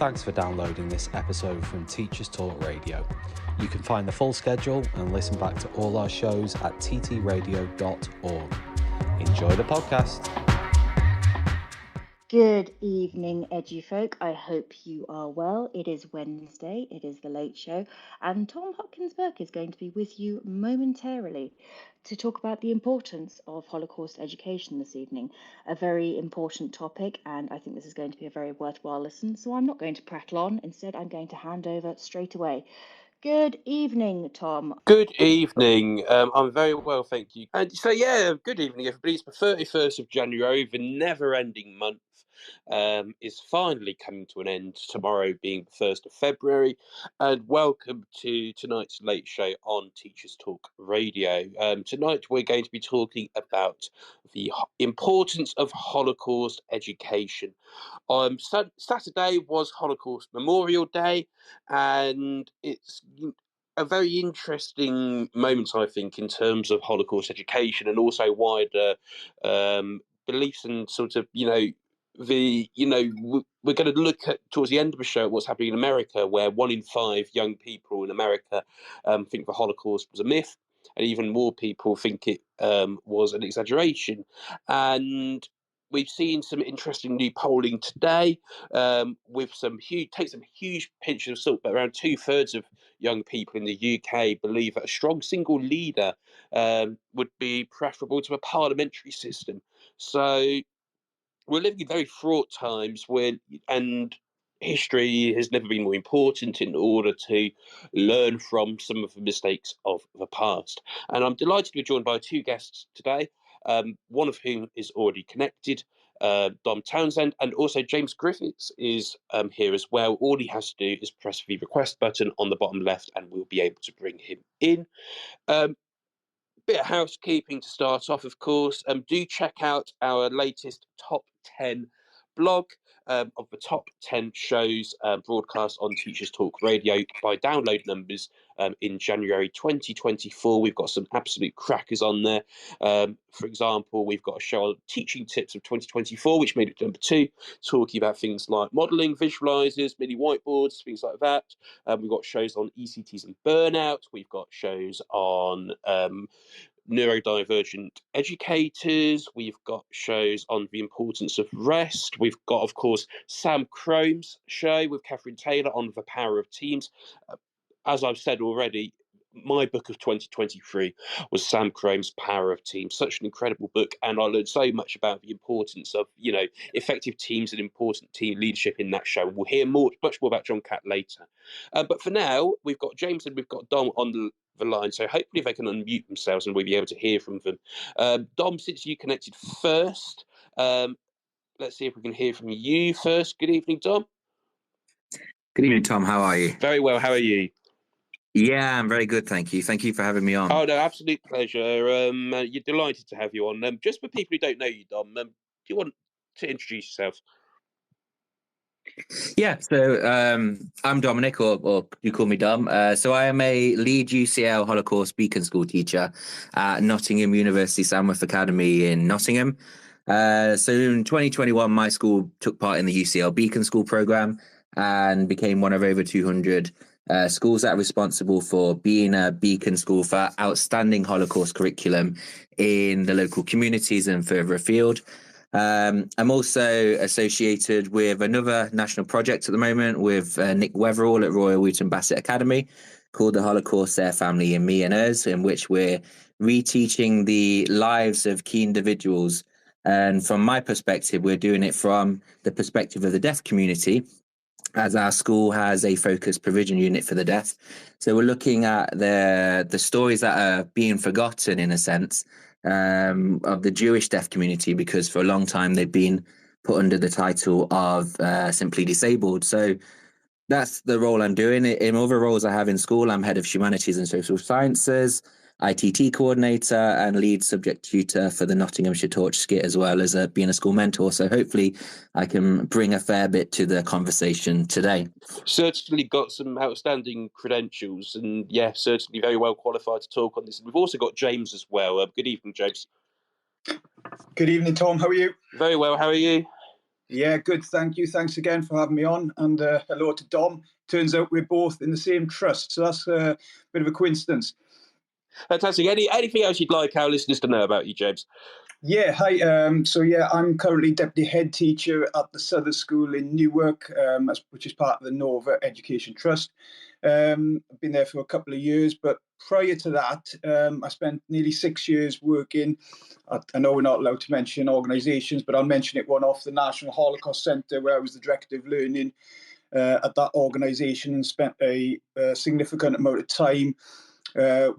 Thanks for downloading this episode from Teachers Talk Radio. You can find the full schedule and listen back to all our shows at ttradio.org. Enjoy the podcast. Good evening, EduFolk. I hope you are well. It is Wednesday, it is the Late Show, and Tom Hopkins Burke is going to be with you momentarily to talk about the importance of Holocaust education this evening. A very important topic, and I think this is going to be a very worthwhile listen, so I'm not going to prattle on. Instead, I'm going to hand over straight away. Good evening, Tom. Good evening. I'm very well, thank you. And so, good evening, everybody. It's the 31st of January, the never-ending month is finally coming to an end, tomorrow being the 1st of February. And welcome to tonight's Late Show on Teachers Talk Radio. Tonight, we're going to be talking about the importance of Holocaust education. Saturday was Holocaust Memorial Day, and it's a very interesting moment, I think, in terms of Holocaust education and also wider beliefs and sort of, we're going to look at towards the end of the show at what's happening in America, where 1 in 5 young people in America think the Holocaust was a myth, and even more people think it was an exaggeration. And we've seen some interesting new polling today with some huge pinches of salt, but around 2/3 of young people in the UK believe that a strong single leader would be preferable to a parliamentary system. So we're living in very fraught times and history has never been more important in order to learn from some of the mistakes of the past. And I'm delighted to be joined by 2 guests today, one of whom is already connected, Dom Townsend, and also James Griffiths is here as well. All he has to do is press the request button on the bottom left and we'll be able to bring him in. Bit of housekeeping to start off, of course. Do check out our latest top 10 blog of the top 10 shows broadcast on Teachers Talk Radio by download numbers in January 2024. We've got some absolute crackers on there. For example, we've got a show on teaching tips of 2024, which made it number 2, talking about things like modelling, visualisers, mini whiteboards, things like that. We've got shows on ECTs and burnout. We've got shows on neurodivergent educators. We've got shows on the importance of rest. We've got, of course, Sam Crome's show with Catherine Taylor on the power of teams. As I've said already, my book of 2023 was Sam Crome's Power of Teams. Such an incredible book, and I learned so much about the importance of, effective teams and important team leadership in that show. We'll hear much more about John Catt later. But for now, we've got James and we've got Dom on the line, so hopefully they can unmute themselves and we'll be able to hear from them. Dom, since you connected first, let's see if we can hear from you first. Good evening, Dom. Good evening, Tom. How are you? Very well. How are you? Yeah, I'm very good, thank you. Thank you for having me on. Oh, no, absolute pleasure. You're delighted to have you on. Just for people who don't know you, Dom, do you want to introduce yourself? Yeah, so I'm Dominic, or you call me Dom. So I am a lead UCL Holocaust Beacon School teacher at Nottingham University Samworth Academy in Nottingham. So in 2021, my school took part in the UCL Beacon School programme and became one of over 200 schools that are responsible for being a beacon school for outstanding Holocaust curriculum in the local communities and further afield. I'm also associated with another national project at the moment with Nick Weatherall at Royal Wootton Bassett Academy called The Holocaust, Their Family and Me and Us, in which we're reteaching the lives of key individuals. And from my perspective, we're doing it from the perspective of the deaf community, as our school has a focused provision unit for the deaf. So we're looking at the stories that are being forgotten, in a sense, of the Jewish deaf community, because for a long time they've been put under the title of simply disabled. So that's the role I'm doing. In other roles I have in school, I'm head of humanities and social sciences, ITT coordinator, and lead subject tutor for the Nottinghamshire Torch skit, as well as being a school mentor. So hopefully I can bring a fair bit to the conversation today. Certainly got some outstanding credentials, and yeah, certainly very well qualified to talk on this. We've also got James as well. Good evening, James. Good evening, Tom. How are you? Very well. How are you? Yeah, good. Thank you. Thanks again for having me on. And hello to Dom. Turns out we're both in the same trust, so that's a bit of a coincidence. Fantastic. Anything else you'd like our listeners to know about you, James? Yeah, hi. I'm currently deputy head teacher at the Southern School in Newark, which is part of the Nova Education Trust. I've been there for a couple of years, but prior to that, I spent nearly 6 years working I know we're not allowed to mention organisations, but I'll mention it one off, the National Holocaust Centre, where I was the Director of Learning at that organisation, and spent a significant amount of time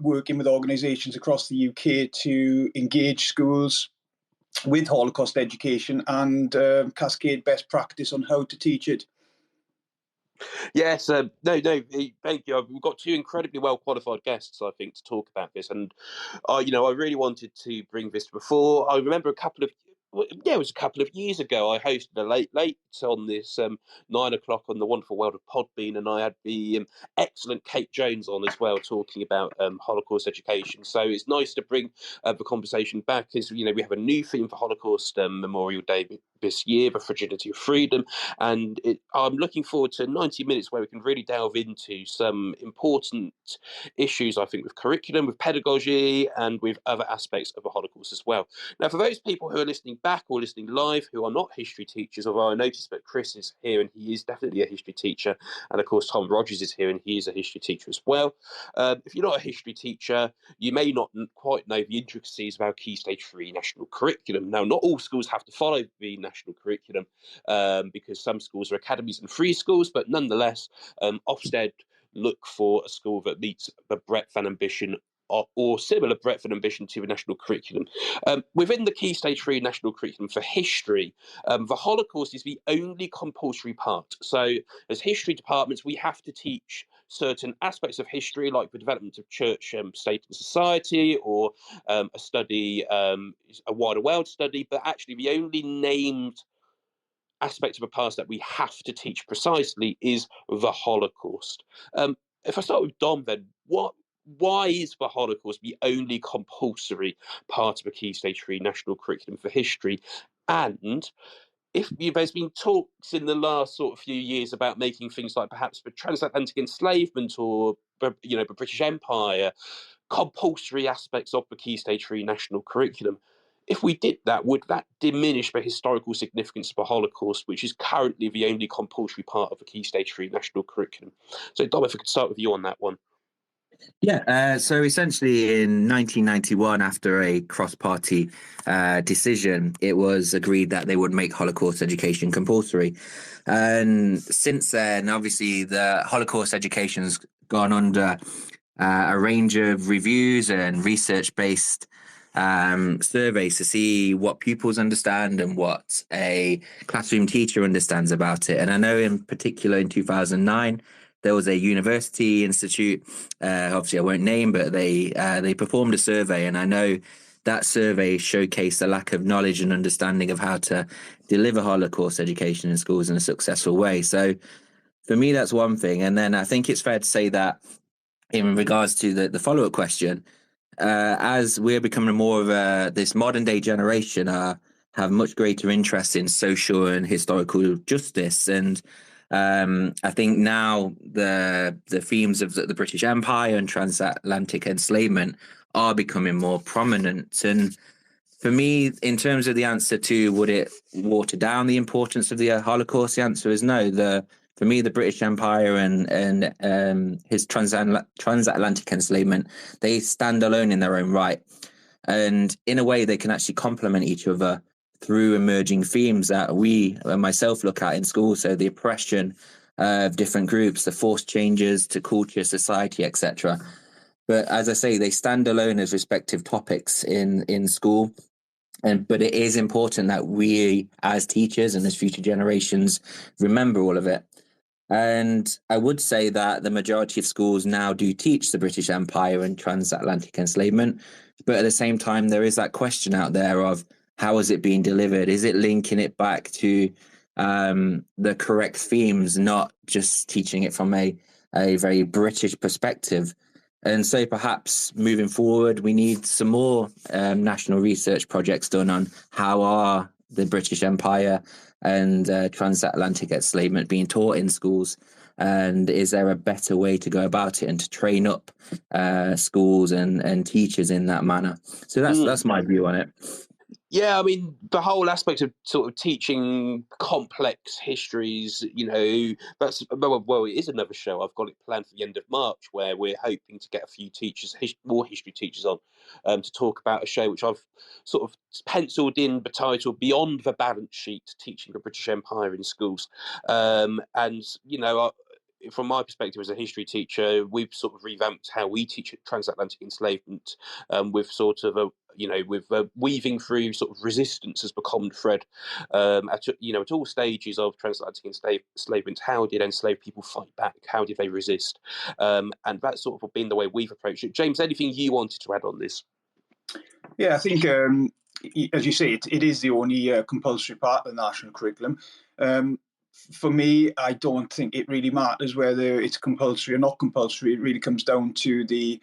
working with organisations across the UK to engage schools with Holocaust education and cascade best practice on how to teach it. Yes, no, thank you. We've got two incredibly well qualified guests, I think, to talk about this, and I really wanted to bring this before. I remember it was a couple of years ago. I hosted a late on this 9 o'clock on the wonderful world of Podbean, and I had the excellent Kate Jones on as well, talking about Holocaust education. So it's nice to bring the conversation back, as we have a new theme for Holocaust Memorial Day this year, the fragility of freedom, and I'm looking forward to 90 minutes where we can really delve into some important issues, I think, with curriculum, with pedagogy, and with other aspects of the Holocaust as well. Now, for those people who are listening back or listening live who are not history teachers, although I noticed that Chris is here and he is definitely a history teacher, and of course Tom Rogers is here and he is a history teacher as well. If you're not a history teacher, you may not quite know the intricacies of our Key Stage 3 national curriculum. Now, not all schools have to follow the national curriculum, because some schools are academies and free schools, but nonetheless, Ofsted look for a school that meets the breadth and ambition or similar breadth and ambition to the national curriculum. Within the Key Stage 3 national curriculum for history, the Holocaust is the only compulsory part. So as history departments, we have to teach certain aspects of history, like the development of church, state and society, or a study, a wider world study, but actually the only named aspect of a past that we have to teach precisely is the Holocaust. If I start with Dom, then why is the Holocaust the only compulsory part of a Key Stage 3 national curriculum for history? And there's been talks in the last sort of few years about making things like perhaps the transatlantic enslavement or the British Empire compulsory aspects of the Key Stage 3 national curriculum. If we did that, would that diminish the historical significance of the Holocaust, which is currently the only compulsory part of the Key Stage 3 national curriculum? So, Dom, if I could start with you on that one. Yeah, so essentially in 1991, after a cross-party decision, it was agreed that they would make Holocaust education compulsory. And since then, obviously, the Holocaust education's gone under a range of reviews and research-based surveys to see what pupils understand and what a classroom teacher understands about it. And I know in particular in 2009, there was a university institute, obviously I won't name, but they performed a survey, and I know that survey showcased a lack of knowledge and understanding of how to deliver Holocaust education in schools in a successful way. So for me, that's one thing. And then I think it's fair to say that in regards to the follow-up question, as we're becoming more of this modern day generation, have much greater interest in social and historical justice, and I think now the themes of the British Empire and transatlantic enslavement are becoming more prominent. And for me, in terms of the answer to would it water down the importance of the Holocaust, the answer is no. For me, the British Empire and his transatlantic enslavement, they stand alone in their own right. And in a way, they can actually complement each other through emerging themes that we, myself, look at in school. So the oppression of different groups, the forced changes to culture, society, etc. But as I say, they stand alone as respective topics in school. But it is important that we, as teachers and as future generations, remember all of it. And I would say that the majority of schools now do teach the British Empire and transatlantic enslavement. But at the same time, there is that question out there of how is it being delivered? Is it linking it back to the correct themes, not just teaching it from a very British perspective? And so perhaps moving forward, we need some more national research projects done on how are the British Empire and transatlantic enslavement being taught in schools? And is there a better way to go about it and to train up schools and teachers in that manner? So that's my view on it. Yeah, I mean, the whole aspect of sort of teaching complex histories, that's, well, it is another show. I've got it planned for the end of March, where we're hoping to get a few teachers, more history teachers on, to talk about a show which I've sort of penciled in the title Beyond the Balance Sheet, Teaching the British Empire in Schools. From my perspective as a history teacher, we've sort of revamped how we teach transatlantic enslavement, with sort of weaving through sort of resistance as the common thread, at all stages of transatlantic enslavement. How did enslaved people fight back? How did they resist? And that's sort of been the way we've approached it. James, anything you wanted to add on this? Yeah, I think, as you say, it is the only compulsory part of the national curriculum. For me, I don't think it really matters whether it's compulsory or not compulsory. It really comes down to the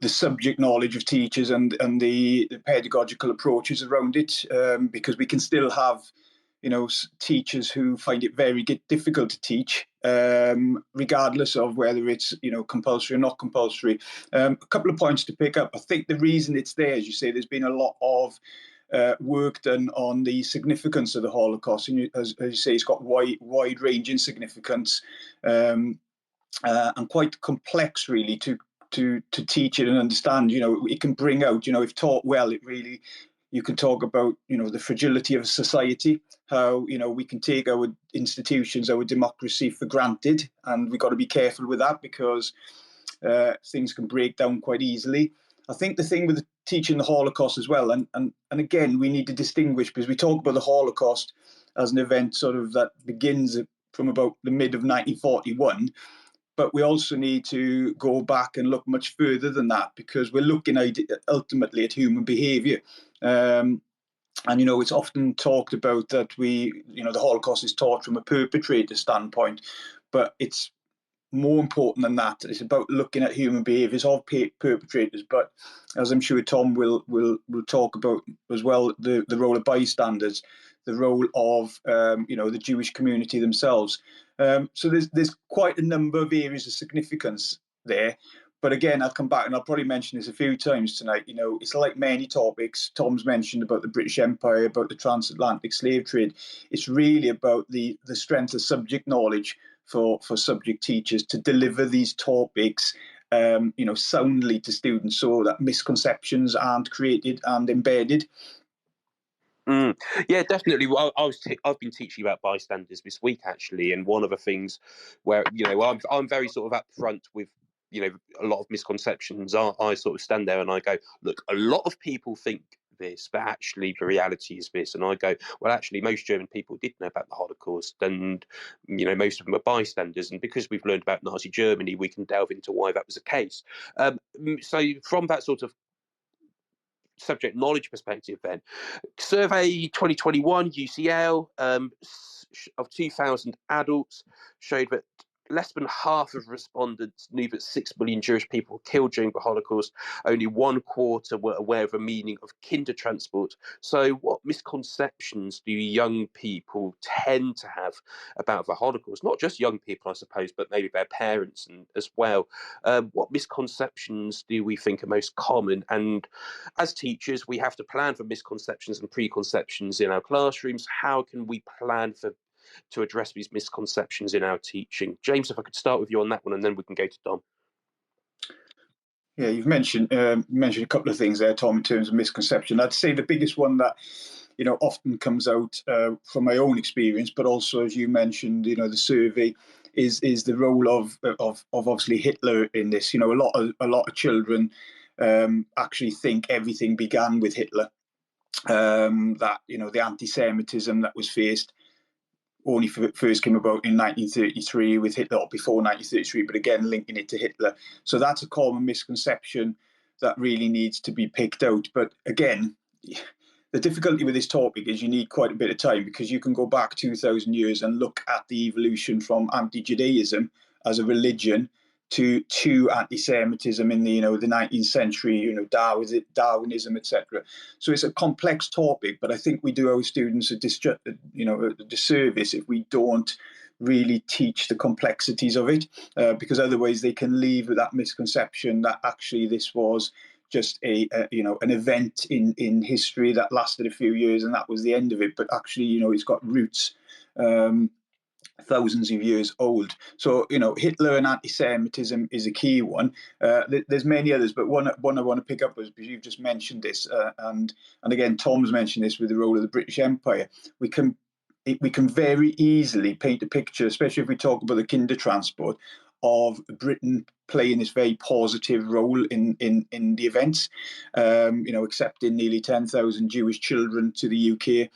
subject knowledge of teachers and the pedagogical approaches around it, because we can still have teachers who find it very difficult to teach, regardless of whether it's compulsory or not compulsory. A couple of points to pick up. I think the reason it's there, as you say, there's been a lot of work done on the significance of the Holocaust, and as you say, it's got wide-ranging significance, and quite complex, really, to teach it and understand. It can bring out, if taught well, you can talk about the fragility of a society, how we can take our institutions, our democracy for granted, and we've got to be careful with that because things can break down quite easily. I think the thing with teaching the Holocaust as well, and again, we need to distinguish, because we talk about the Holocaust as an event sort of that begins from about the mid of 1941, but we also need to go back and look much further than that, because we're looking ultimately at human behaviour. And it's often talked about that the Holocaust is taught from a perpetrator standpoint, but it's more important than that. It's about looking at human behaviours of perpetrators, but as I'm sure Tom will talk about as well, the role of bystanders, the role of the Jewish community themselves. So there's quite a number of areas of significance there. But again, I'll come back and I'll probably mention this a few times tonight. It's like many topics. Tom's mentioned about the British Empire, about the transatlantic slave trade. It's really about the strength of subject knowledge for subject teachers to deliver these topics soundly to students, so that misconceptions aren't created and embedded. Yeah, definitely. Well, I've been teaching about bystanders this week, actually, and one of the things where I'm very sort of upfront with a lot of misconceptions. I sort of stand there and I go, look, a lot of people think this, but actually the reality is this. And I go, well, actually, most German people did know about the Holocaust, and most of them are bystanders. And because we've learned about Nazi Germany, we can delve into why that was the case. So from that sort of subject knowledge perspective, then, survey 2021 UCL of 2,000 adults showed that less than half of respondents knew that 6 million Jewish people were killed during the Holocaust. Only 1/4 were aware of the meaning of Kindertransport. So what misconceptions do young people tend to have about the Holocaust? Not just young people, I suppose, but maybe their parents as well. What misconceptions do we think are most common? And as teachers, we have to plan for misconceptions and preconceptions in our classrooms. How can we plan to address these misconceptions in our teaching? James, if I could start with you on that one, and then we can go to Dom. Yeah, you've mentioned a couple of things there, Tom, in terms of misconception. I'd say the biggest one that often comes out from my own experience, but also, as you mentioned, the survey is the role of obviously Hitler in this. A lot of children actually think everything began with Hitler. That the anti-Semitism that was faced only first came about in 1933 with Hitler, or before 1933, but again linking it to Hitler. So that's a common misconception that really needs to be picked out. But again, the difficulty with this topic is you need quite a bit of time, because you can go back 2,000 years and look at the evolution from anti-Judaism as a religion to anti-Semitism in the the 19th century, Darwinism, etc. So it's a complex topic, but I think we do our students a disservice if we don't really teach the complexities of it, because otherwise they can leave with that misconception that actually this was just an event in history that lasted a few years and that was the end of it. But actually, it's got roots thousands of years old. So, Hitler and anti-Semitism is a key one. There's many others, but one I want to pick up was, because you've just mentioned this, and again, Tom's mentioned this with the role of the British Empire. We can very easily paint a picture, especially if we talk about the kinder transport, of Britain playing this very positive role in the events, accepting nearly 10,000 Jewish children to the UK.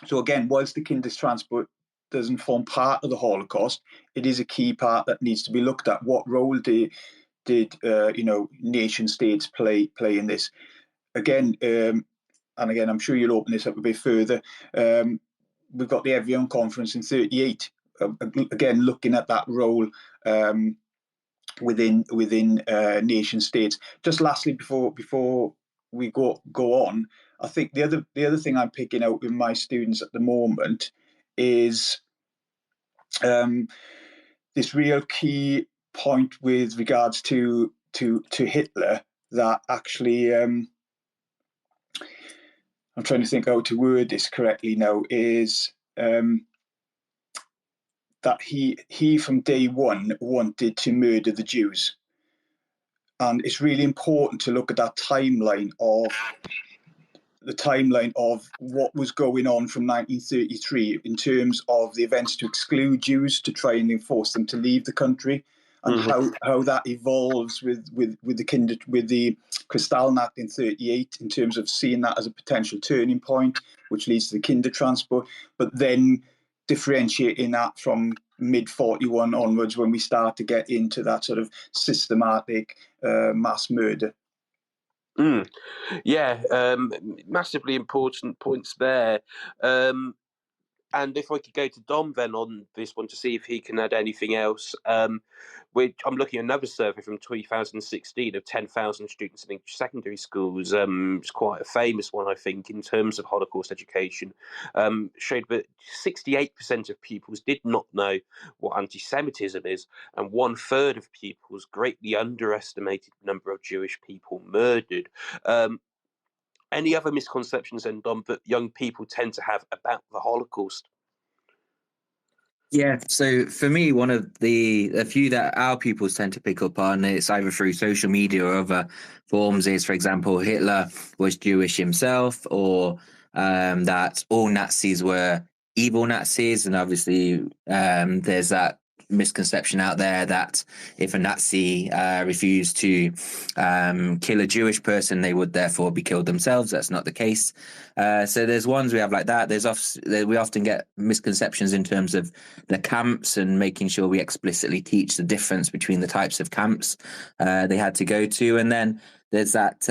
So again, whilst the kinder transport doesn't form part of the Holocaust, it is a key part that needs to be looked at. What role did nation states play in this? Again, and again, I'm sure you'll open this up a bit further. We've got the Evian conference in '38. Again, looking at that role within nation states. Just lastly, before we go on, I think the other thing I'm picking out with my students at the moment is this real key point with regards to Hitler, that actually I'm trying to think how to word this correctly now, is that he from day one wanted to murder the Jews. And it's really important to look at that timeline of what was going on from 1933 in terms of the events to exclude Jews, to try and force them to leave the country, and how that evolves with the Kristallnacht in '38 in terms of seeing that as a potential turning point, which leads to the kinder transport, but then differentiating that from mid-41 onwards, when we start to get into that sort of systematic mass murder. Yeah, massively important points there. And if I could go to Dom then on this one to see if he can add anything else, which I'm looking at another survey from 2016 of 10,000 students in English secondary schools. It's quite a famous one, I think, in terms of Holocaust education. Showed that 68% of pupils did not know what anti-Semitism is, and 1/3 of pupils greatly underestimated the number of Jewish people murdered. Any other misconceptions, then, Dom, that young people tend to have about the Holocaust? Yeah, so for me, one of a few that our pupils tend to pick up on, it's either through social media or other forms, is, for example, Hitler was Jewish himself, or that all Nazis were evil Nazis. And obviously, there's that misconception out there that if a Nazi refused to kill a Jewish person, they would therefore be killed themselves. That's not the case. So there's ones we have like that. We often get misconceptions in terms of the camps, and making sure we explicitly teach the difference between the types of camps they had to go to. And then there's that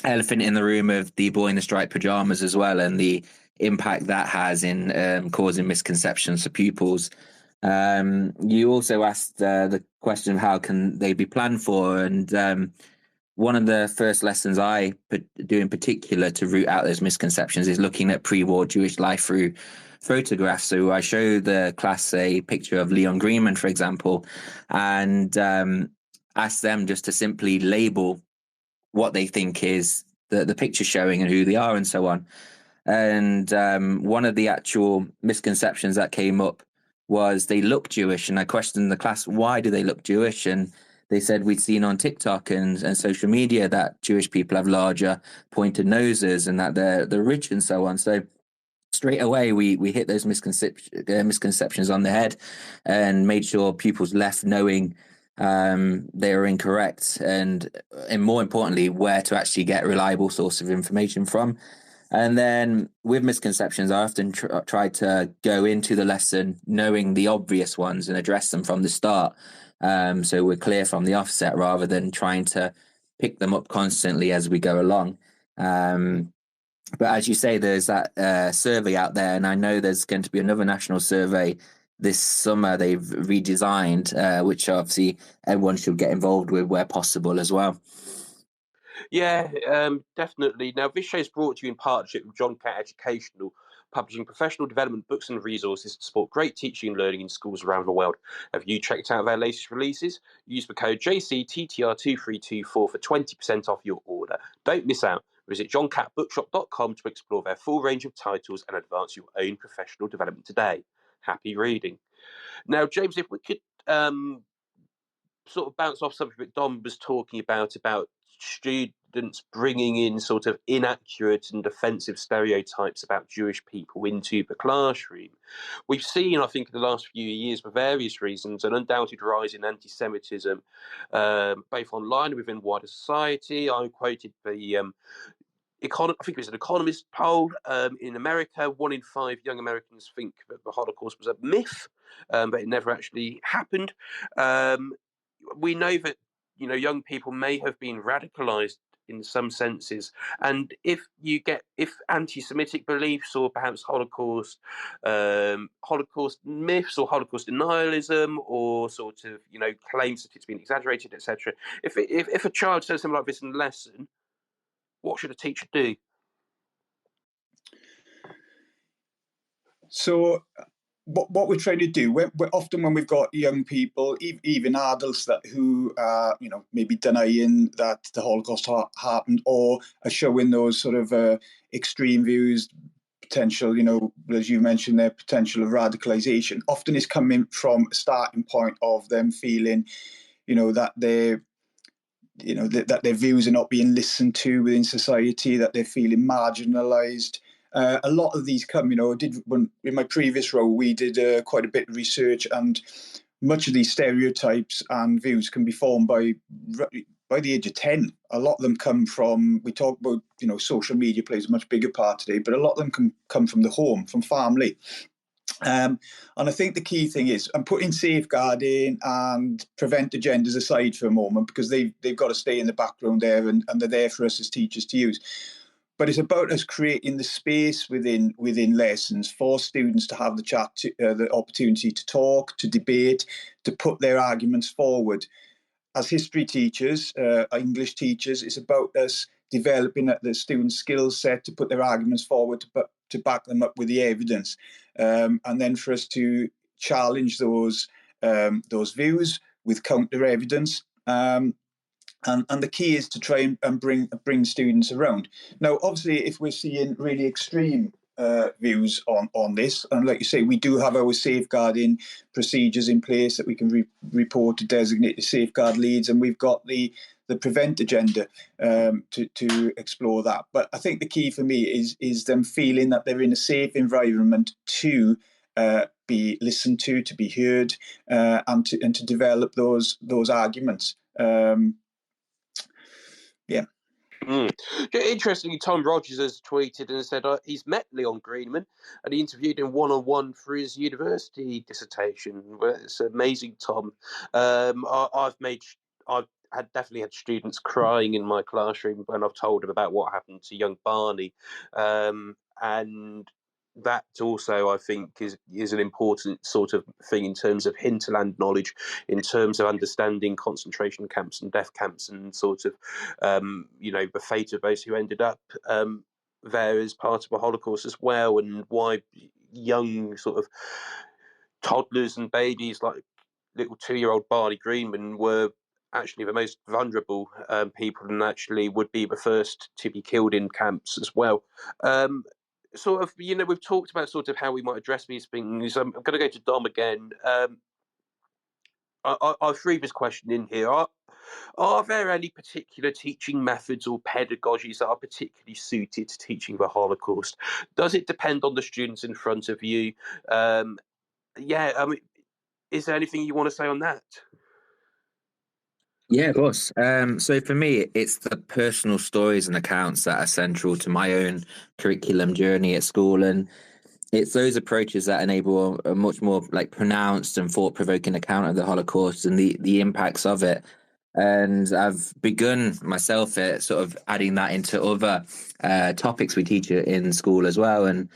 elephant in the room of the boy in the striped pajamas as well, and the impact that has in causing misconceptions for pupils. You also asked the question of how can they be planned for, and one of the first lessons I do in particular to root out those misconceptions is looking at pre-war Jewish life through photographs. So I show the class a picture of Leon Greenman, for example, and ask them just to simply label what they think is the picture showing and who they are and so on. And one of the actual misconceptions that came up was they look Jewish, and I questioned the class, why do they look Jewish? And they said, we'd seen on TikTok and social media that Jewish people have larger pointed noses and that they're rich and so on. So straight away we hit those misconceptions on the head and made sure pupils left knowing they are incorrect, and more importantly, where to actually get reliable source of information from. And then with misconceptions, I often try to go into the lesson knowing the obvious ones and address them from the start. So we're clear from the offset, rather than trying to pick them up constantly as we go along. But as you say, there's that survey out there, and I know there's going to be another national survey this summer they've redesigned, which obviously everyone should get involved with where possible as well. Yeah, definitely. Now, this show is brought to you in partnership with John Catt Educational, publishing professional development books and resources to support great teaching and learning in schools around the world. Have you checked out their latest releases? Use the code JCTTR2324 for 20% off your order. Don't miss out. Visit johncattbookshop.com to explore their full range of titles and advance your own professional development today. Happy reading. Now, James, if we could sort of bounce off something that Dom was talking about students bringing in sort of inaccurate and offensive stereotypes about Jewish people into the classroom. We've seen, I think, in the last few years, for various reasons, an undoubted rise in anti-Semitism, both online and within wider society. I quoted the I think it was an Economist poll in America. 1 in 5 young Americans think that the Holocaust was a myth, but it never actually happened. We know that young people may have been radicalized in some senses, and if anti-Semitic beliefs or perhaps Holocaust myths or Holocaust denialism or sort of claims that it's been exaggerated, etc. If a child says something like this in a lesson, what should a teacher do? So what we're trying to do, we're often when we've got young people, even adults who are maybe denying that the Holocaust happened, or are showing those sort of extreme views, potential, as you mentioned, their potential of radicalization, often is coming from a starting point of them feeling, that that their views are not being listened to within society, that they're feeling marginalized. A lot of these come, in my previous role, we did quite a bit of research, and much of these stereotypes and views can be formed by the age of 10. A lot of them come from, we talk about, social media plays a much bigger part today, but a lot of them can come from the home, from family. And I think the key thing is, I'm putting safeguarding and prevent agendas aside for a moment, because they've got to stay in the background there, and they're there for us as teachers to use. But it's about us creating the space within lessons for students to have the opportunity to talk, to debate, to put their arguments forward. As history teachers, English teachers, it's about us developing the students' skill set to put their arguments forward, to back them up with the evidence, and then for us to challenge those views with counter evidence. And the key is to try and bring students around. Now, obviously, if we're seeing really extreme views on this, and like you say, we do have our safeguarding procedures in place that we can report to designated safeguard leads, and we've got the prevent agenda to explore that. But I think the key for me is them feeling that they're in a safe environment to be listened to be heard, and to develop those arguments. Yeah. Interestingly, Tom Rogers has tweeted and said he's met Leon Greenman and he interviewed him one-on-one for his university dissertation. It's amazing, Tom. I've definitely had students crying in my classroom when I've told them about what happened to young Barney, and that also, I think, is an important sort of thing in terms of hinterland knowledge, in terms of understanding concentration camps and death camps, and sort of, the fate of those who ended up there as part of a Holocaust as well, and why young sort of toddlers and babies like little 2-year-old Barney Greenman were actually the most vulnerable people, and actually would be the first to be killed in camps as well. Sort of, we've talked about sort of how we might address these things. I'm going to go to Dom again. I threw this question in here. Are there any particular teaching methods or pedagogies that are particularly suited to teaching the Holocaust? Does it depend on the students in front of you? Is there anything you want to say on that? Yeah, of course. So for me, it's the personal stories and accounts that are central to my own curriculum journey at school, and it's those approaches that enable a much more pronounced and thought-provoking account of the Holocaust and the impacts of it. And I've begun myself at sort of adding that into other topics we teach in school as well. And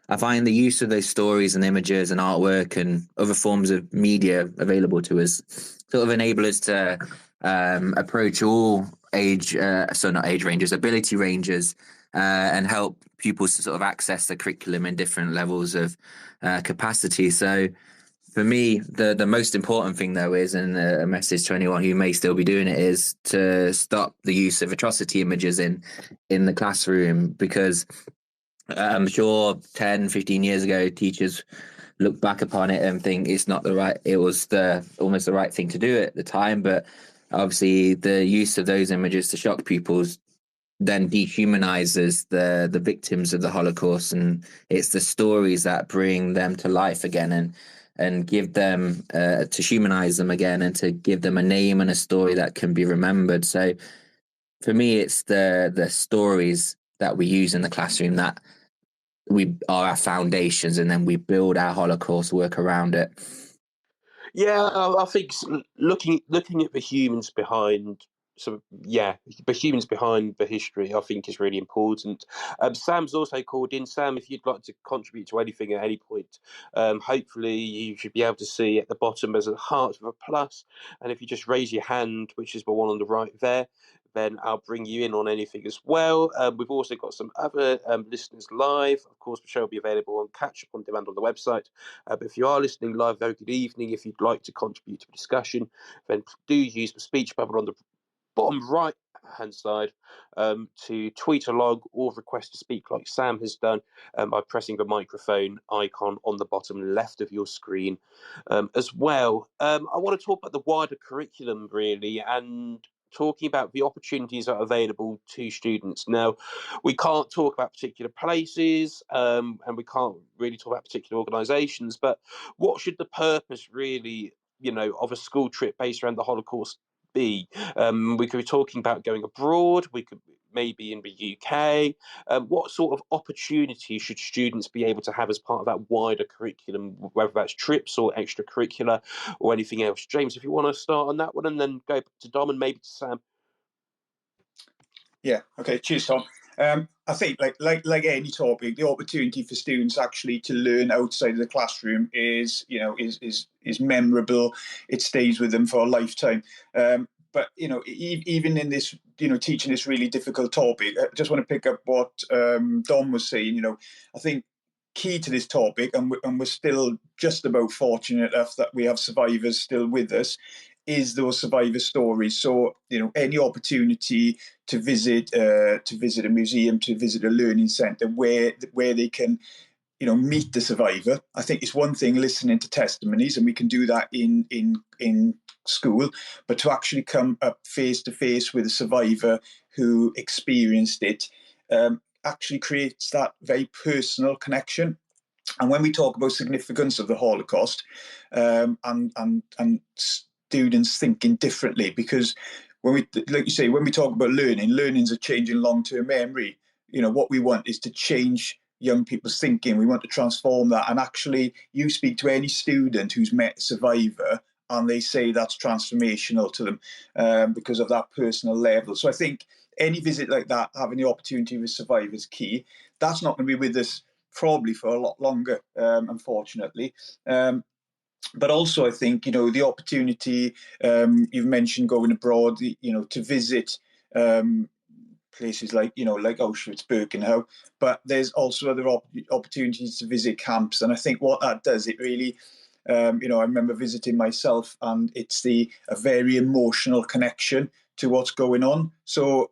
I find the use of those stories and images and artwork and other forms of media available to us sort of enable us to approach all not age ranges, ability ranges, and help pupils to sort of access the curriculum in different levels of capacity. So for me, the most important thing, though, is, and a message to anyone who may still be doing it, is to stop the use of atrocity images in the classroom, because I'm sure 10, 15 years ago, teachers look back upon it and think it was almost the right thing to do at the time. But obviously the use of those images to shock pupils then dehumanizes the victims of the Holocaust, and it's the stories that bring them to life again and give them to humanize them again and to give them a name and a story that can be remembered. So for me, it's the stories that we use in the classroom that we are our foundations, and then we build our Holocaust work around it. Yeah, I think looking at the humans behind. So yeah, the humans behind the history, I think, is really important. Sam's also called in. Sam, if you'd like to contribute to anything at any point, hopefully you should be able to see at the bottom there's a heart with a plus, and if you just raise your hand, which is the one on the right there, then I'll bring you in on anything as well. We've also got some other listeners live. Of course, the show will be available on catch up on demand on the website. But if you are listening live, very good evening. If you'd like to contribute to the discussion, then do use the speech bubble on the bottom right hand side to tweet along or request to speak like Sam has done by pressing the microphone icon on the bottom left of your screen as well. I want to talk about the wider curriculum really, and talking about the opportunities that are available to students. Now, we can't talk about particular places and we can't really talk about particular organisations, but what should the purpose really, of a school trip based around the Holocaust be? We could be talking about going abroad. We could maybe in the UK. What sort of opportunities should students be able to have as part of that wider curriculum, whether that's trips or extracurricular or anything else? James, if you want to start on that one and then go to Dom and maybe to Sam. Yeah. Okay. Cheers, Tom. I think, like any topic, the opportunity for students actually to learn outside of the classroom is memorable. It stays with them for a lifetime. But even in this, teaching this really difficult topic, I just want to pick up what Dom was saying. I think key to this topic, and we're still just about fortunate enough that we have survivors still with us, is those survivor stories. So any opportunity to visit a museum, to visit a learning centre where they can meet the survivor. I think it's one thing listening to testimonies, and we can do that in school, but to actually come up face to face with a survivor who experienced it actually creates that very personal connection. And when we talk about significance of the Holocaust, and students thinking differently, because like you say, when we talk about learning's a change in long-term memory. What we want is to change young people's thinking. We want to transform that. And actually, you speak to any student who's met a survivor, and they say that's transformational to them because of that personal level. So I think any visit like that, having the opportunity with survivors, key. That's not going to be with us probably for a lot longer, unfortunately. But also, I think the opportunity you've mentioned going abroad, to visit places like Auschwitz, Birkenau, but there's also other opportunities to visit camps. And I think what that does, it really, I remember visiting myself, and it's a very emotional connection to what's going on. So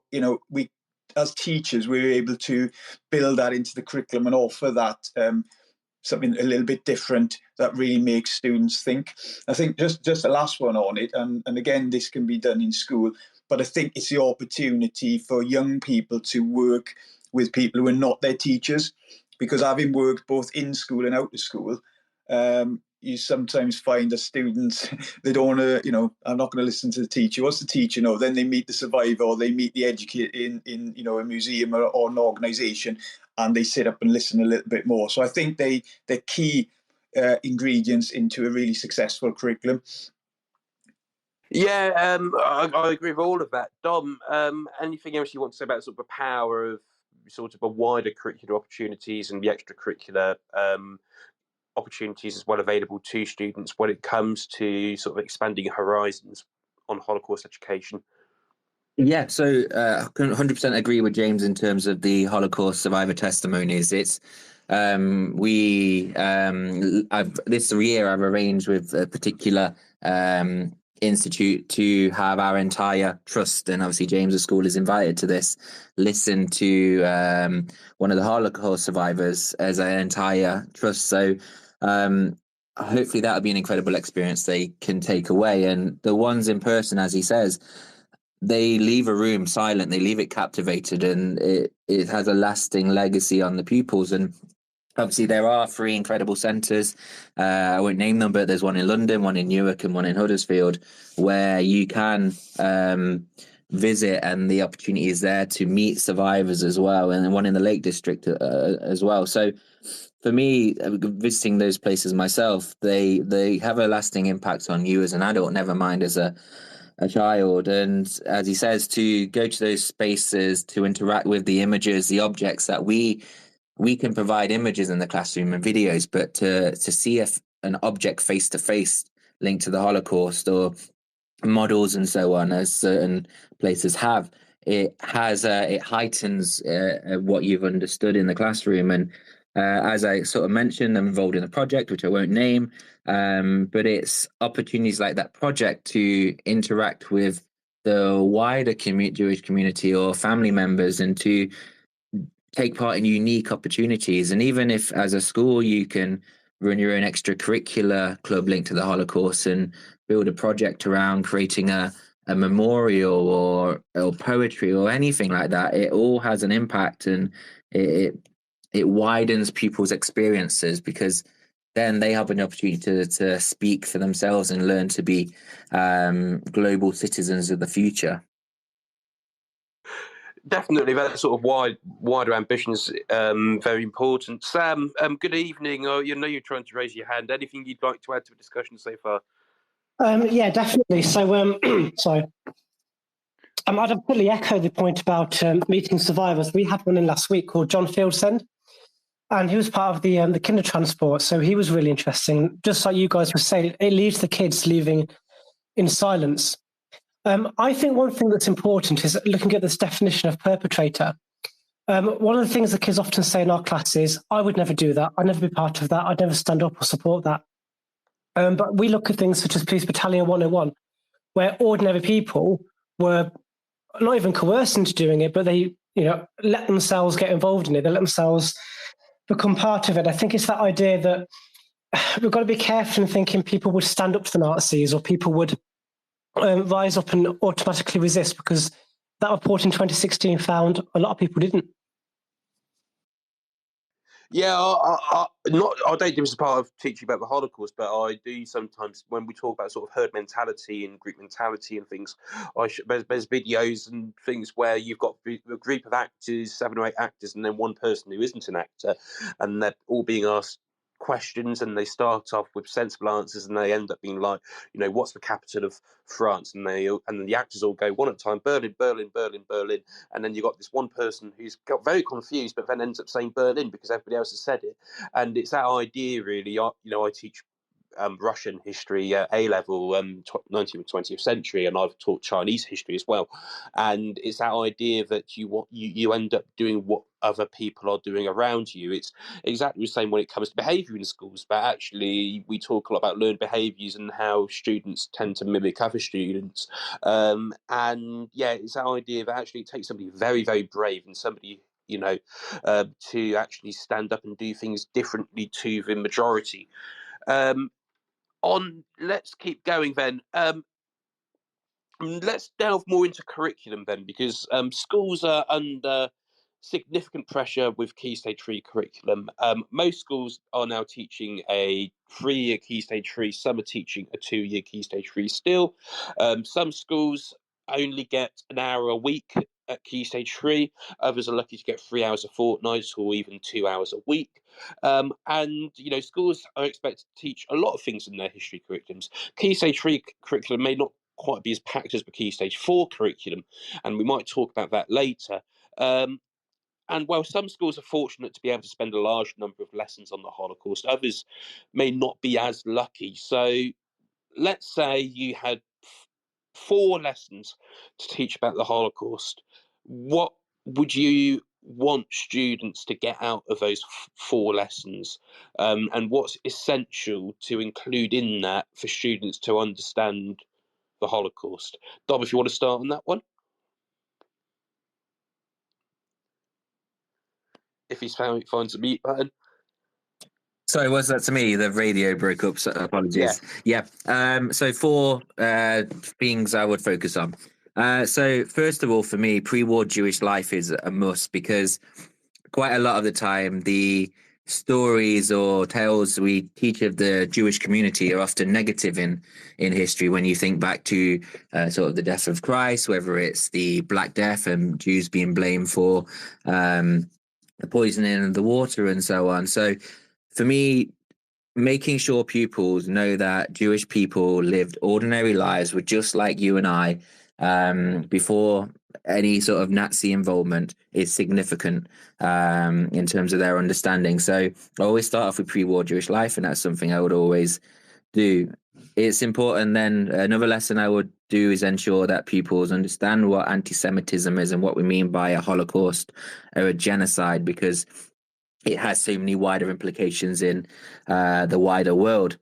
we, as teachers, we're able to build that into the curriculum and offer that something a little bit different that really makes students think. I think just the last one on it, and again, this can be done in school, but I think it's the opportunity for young people to work with people who are not their teachers, because having worked both in school and out of school, you sometimes find that students, they don't want to, I'm not going to listen to the teacher. What's the teacher know? Then they meet the survivor, or they meet the educator in a museum or an organisation, and they sit up and listen a little bit more. So I think they're key ingredients into a really successful curriculum. Yeah, I agree with all of that. Dom, anything else you want to say about sort of the power of sort of a wider curricular opportunities and the extracurricular opportunities as well available to students when it comes to sort of expanding horizons on Holocaust education? Yeah, so I can 100% agree with James in terms of the Holocaust survivor testimonies. It's this year I've arranged with a particular institute to have our entire trust, and obviously James's school is invited to this, listen to one of the Holocaust survivors as an entire trust. So hopefully that'll be an incredible experience they can take away. And the ones in person, as he says, they leave a room silent, they leave it captivated, and it has a lasting legacy on the pupils. And obviously there are 3 incredible centres. I won't name them, but there's one in London, one in Newark, and one in Huddersfield, where you can visit, and the opportunity is there to meet survivors as well, and one in the Lake District as well. So for me, visiting those places myself, they have a lasting impact on you as an adult, never mind as a child. And as he says, to go to those spaces, to interact with the images, the objects that we can provide images in the classroom and videos, but to see an object face to face linked to the Holocaust, or models and so on, as certain places have, it heightens what you've understood in the classroom. And as I sort of mentioned, I'm involved in a project which I won't name, but it's opportunities like that project to interact with the wider Jewish community or family members, and to take part in unique opportunities. And even if as a school you can run your own extracurricular club linked to the Holocaust and build a project around creating a memorial or poetry or anything like that, it all has an impact, and it widens people's experiences, because then they have an opportunity to speak for themselves and learn to be global citizens of the future. Definitely, that sort of wider ambitions very important. Sam, good evening. You know you're trying to raise your hand. Anything you'd like to add to the discussion so far? Yeah, definitely. So, sorry. I'd absolutely echo the point about meeting survivors. We had one in last week called John Fieldsend, and he was part of the kinder transport. So he was really interesting. Just like you guys were saying, it leaves the kids leaving in silence. I think one thing that's important is looking at this definition of perpetrator. One of the things the kids often say in our class is, I would never do that. I'd never be part of that. I'd never stand up or support that. But we look at things such as Police Battalion 101, where ordinary people were not even coerced into doing it, but they, let themselves get involved in it. They let themselves become part of it. I think it's that idea that we've got to be careful in thinking people would stand up to the Nazis, or people would rise up and automatically resist, because that report in 2016 found a lot of people didn't. Yeah, I don't do this as part of teaching about the Holocaust, but I do sometimes when we talk about sort of herd mentality and group mentality and things. There's videos and things where you've got a group of actors, 7 or 8 actors, and then one person who isn't an actor, and they're all being asked questions, and they start off with sensible answers, and they end up being like, what's the capital of France? And then the actors all go one at a time, Berlin, Berlin, Berlin, Berlin, and then you've got this one person who's got very confused, but then ends up saying Berlin because everybody else has said it. And it's that idea, really. I teach Russian history A level, 19th and 20th century, and I've taught Chinese history as well. And it's that idea that you end up doing what other people are doing around you. It's exactly the same when it comes to behaviour in schools, but actually we talk a lot about learned behaviours and how students tend to mimic other students. And yeah, it's that idea that actually it takes somebody very, very brave and somebody to actually stand up and do things differently to the majority. Let's keep going then. Let's delve more into curriculum then, because schools are under significant pressure with Key Stage 3 curriculum. Most schools are now teaching a 3-year Key Stage 3. Some are teaching a 2-year Key Stage 3 still. Some schools only get an hour a week at Key Stage 3. Others are lucky to get 3 hours a fortnight or even 2 hours a week. And schools are expected to teach a lot of things in their history curriculums. Key Stage 3 curriculum may not quite be as packed as the Key Stage 4 curriculum, and we might talk about that later. And And while some schools are fortunate to be able to spend a large number of lessons on the Holocaust, others may not be as lucky. So let's say you had 4 lessons to teach about the Holocaust. What would you want students to get out of those 4 lessons? And what's essential to include in that for students to understand the Holocaust? Dom, if you want to start on that one. If he's found, finds the mute button. Sorry, was that to me? The radio broke up, so apologies. Yeah. So 4 things I would focus on. So first of all, for me, pre-war Jewish life is a must, because quite a lot of the time the stories or tales we teach of the Jewish community are often negative in history. When you think back to sort of the death of Christ, whether it's the Black Death and Jews being blamed for the poisoning of the water and so on. So for me, making sure pupils know that Jewish people lived ordinary lives, were just like you and I, before any sort of Nazi involvement, is significant in terms of their understanding. So I always start off with pre-war Jewish life, and that's something I would always do. It's important. Then another lesson I would do is ensure that pupils understand what anti-Semitism is and what we mean by a Holocaust or a genocide, because it has so many wider implications in the wider world.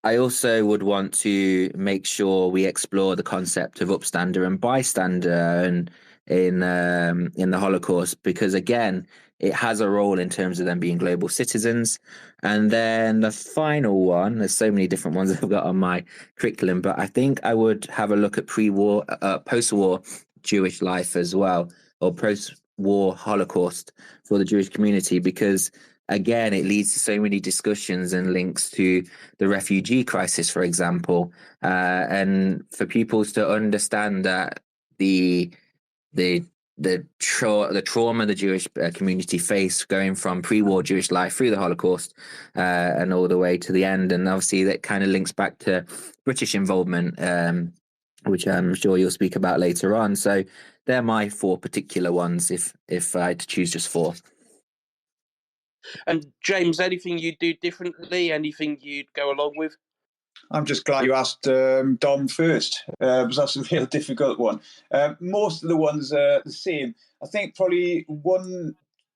I also would want to make sure we explore the concept of upstander and bystander and in the Holocaust, because again, it has a role in terms of them being global citizens. And then the final one, there's so many different ones I've got on my curriculum, but I think I would have a look at pre-war, post-war Jewish life as well, or post-war Holocaust for the Jewish community, because again, it leads to so many discussions and links to the refugee crisis, for example, and for pupils to understand that the trauma the Jewish community faced going from pre-war Jewish life through the Holocaust and all the way to the end. And obviously that kind of links back to British involvement, which I'm sure you'll speak about later on. So they're my 4 particular ones, if I had to choose just 4. And James, anything you'd do differently? Anything you'd go along with? I'm just glad you asked Dom first, because that's a real difficult one. Most of the ones are the same. I think probably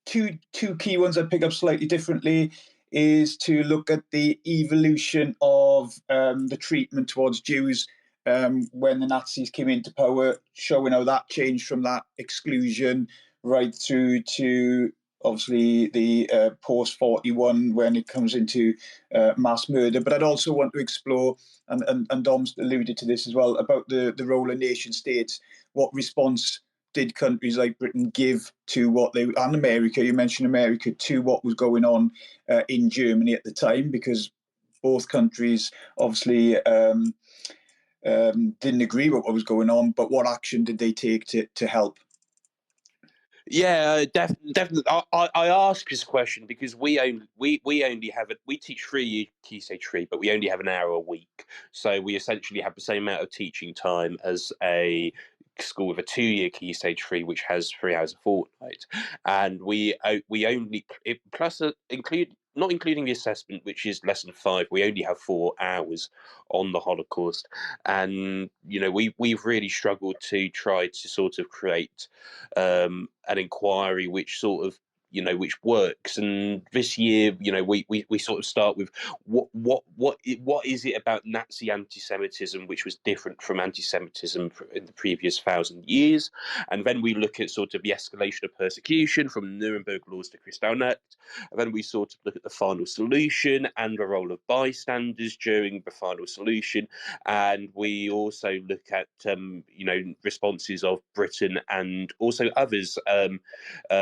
two key ones I pick up slightly differently is to look at the evolution of the treatment towards Jews when the Nazis came into power, showing how that changed from that exclusion right through to obviously the post-41 when it comes into mass murder. But I'd also want to explore, and Dom's alluded to this as well, about the role of nation states. What response did countries like Britain give to what they, and America, you mentioned America, to what was going on in Germany at the time, because both countries obviously didn't agree with what was going on, but what action did they take to help? Yeah, definitely. I ask this question because we only have we teach 3 Key Stage 3, but we only have an hour a week, so we essentially have the same amount of teaching time as a school with a 2-year Key Stage 3, which has 3 hours a fortnight, and we only plus include. Not including the assessment, which is lesson 5, we only have 4 hours on the Holocaust, and we've really struggled to try to sort of create an inquiry which sort of which works. And this year, we sort of start with what is it about Nazi anti-Semitism which was different from anti-Semitism in the previous 1,000 years, and then we look at sort of the escalation of persecution from Nuremberg laws to Kristallnacht, and then we sort of look at the final solution and the role of bystanders during the final solution, and we also look at responses of Britain and also others,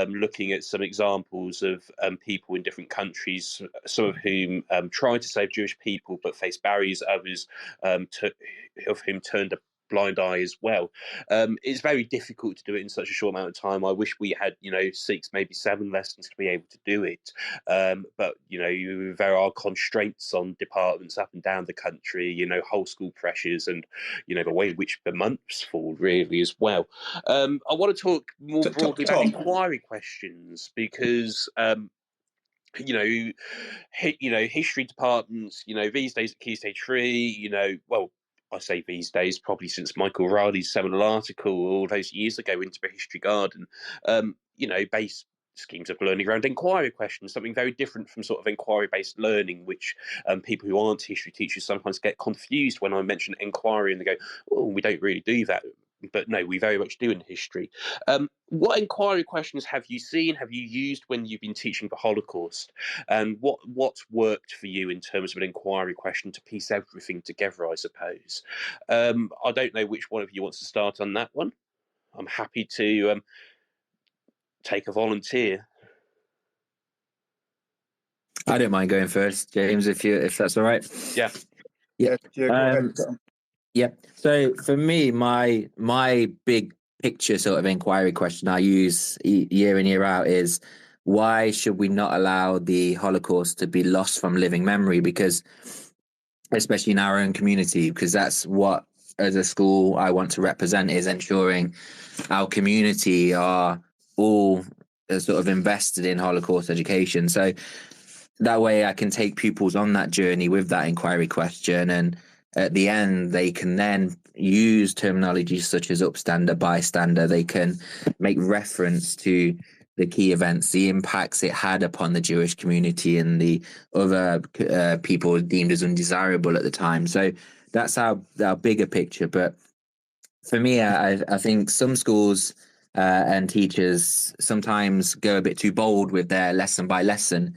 looking at some examples of people in different countries, some of whom tried to save Jewish people but faced barriers, others of whom turned blind eye as well. It's very difficult to do it in such a short amount of time. I wish we had, 6, maybe 7 lessons to be able to do it. But, there are constraints on departments up and down the country, whole school pressures and, the way in which the months fall really as well. I want to talk more broadly about inquiry questions because, history departments, these days at Key Stage 3, well, I say these days, probably since Michael Riley's seminal article all those years ago into the History Garden, base schemes of learning around inquiry questions, something very different from sort of inquiry-based learning, which people who aren't history teachers sometimes get confused when I mention inquiry and they go, oh, we don't really do that. But no, we very much do in history. What inquiry questions have you seen, have you used when you've been teaching the Holocaust? And what's worked for you in terms of an inquiry question to piece everything together, I suppose? I don't know which one of you wants to start on that one. I'm happy to take a volunteer. I don't mind going first, James, if that's all right. Yeah. Go ahead. Yeah. So for me, my big picture sort of inquiry question I use year in, year out is, why should we not allow the Holocaust to be lost from living memory? Because, especially in our own community, because that's what, as a school, I want to represent, is ensuring our community are all sort of invested in Holocaust education. So that way I can take pupils on that journey with that inquiry question, and at the end they can then use terminology such as upstander, bystander. They can make reference to the key events, the impacts it had upon the Jewish community and the other people deemed as undesirable at the time. So that's our bigger picture. But for me, I think some schools and teachers sometimes go a bit too bold with their lesson by lesson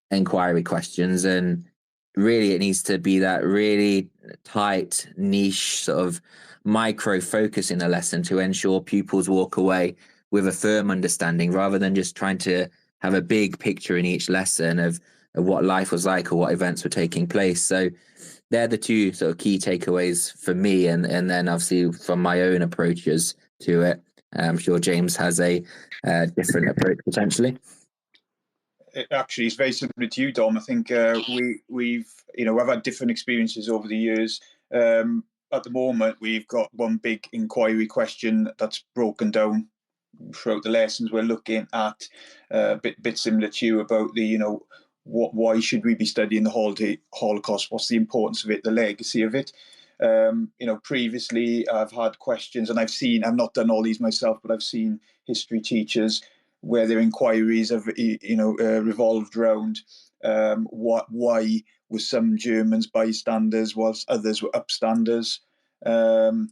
inquiry questions, and really it needs to be that really tight niche sort of micro focus in a lesson to ensure pupils walk away with a firm understanding, rather than just trying to have a big picture in each lesson of what life was like or what events were taking place. So they're the two sort of key takeaways for me, and then obviously from my own approaches to it. I'm sure James has a different approach potentially. Actually, it's very similar to you, Dom. I think we've I've had different experiences over the years. At the moment, we've got one big inquiry question that's broken down throughout the lessons. We're looking at a bit similar to you about the why should we be studying the Holocaust? What's the importance of it? The legacy of it. Previously I've had questions, and I've not done all these myself, but I've seen history teachers where their inquiries have, revolved around why were some Germans bystanders whilst others were upstanders. Again,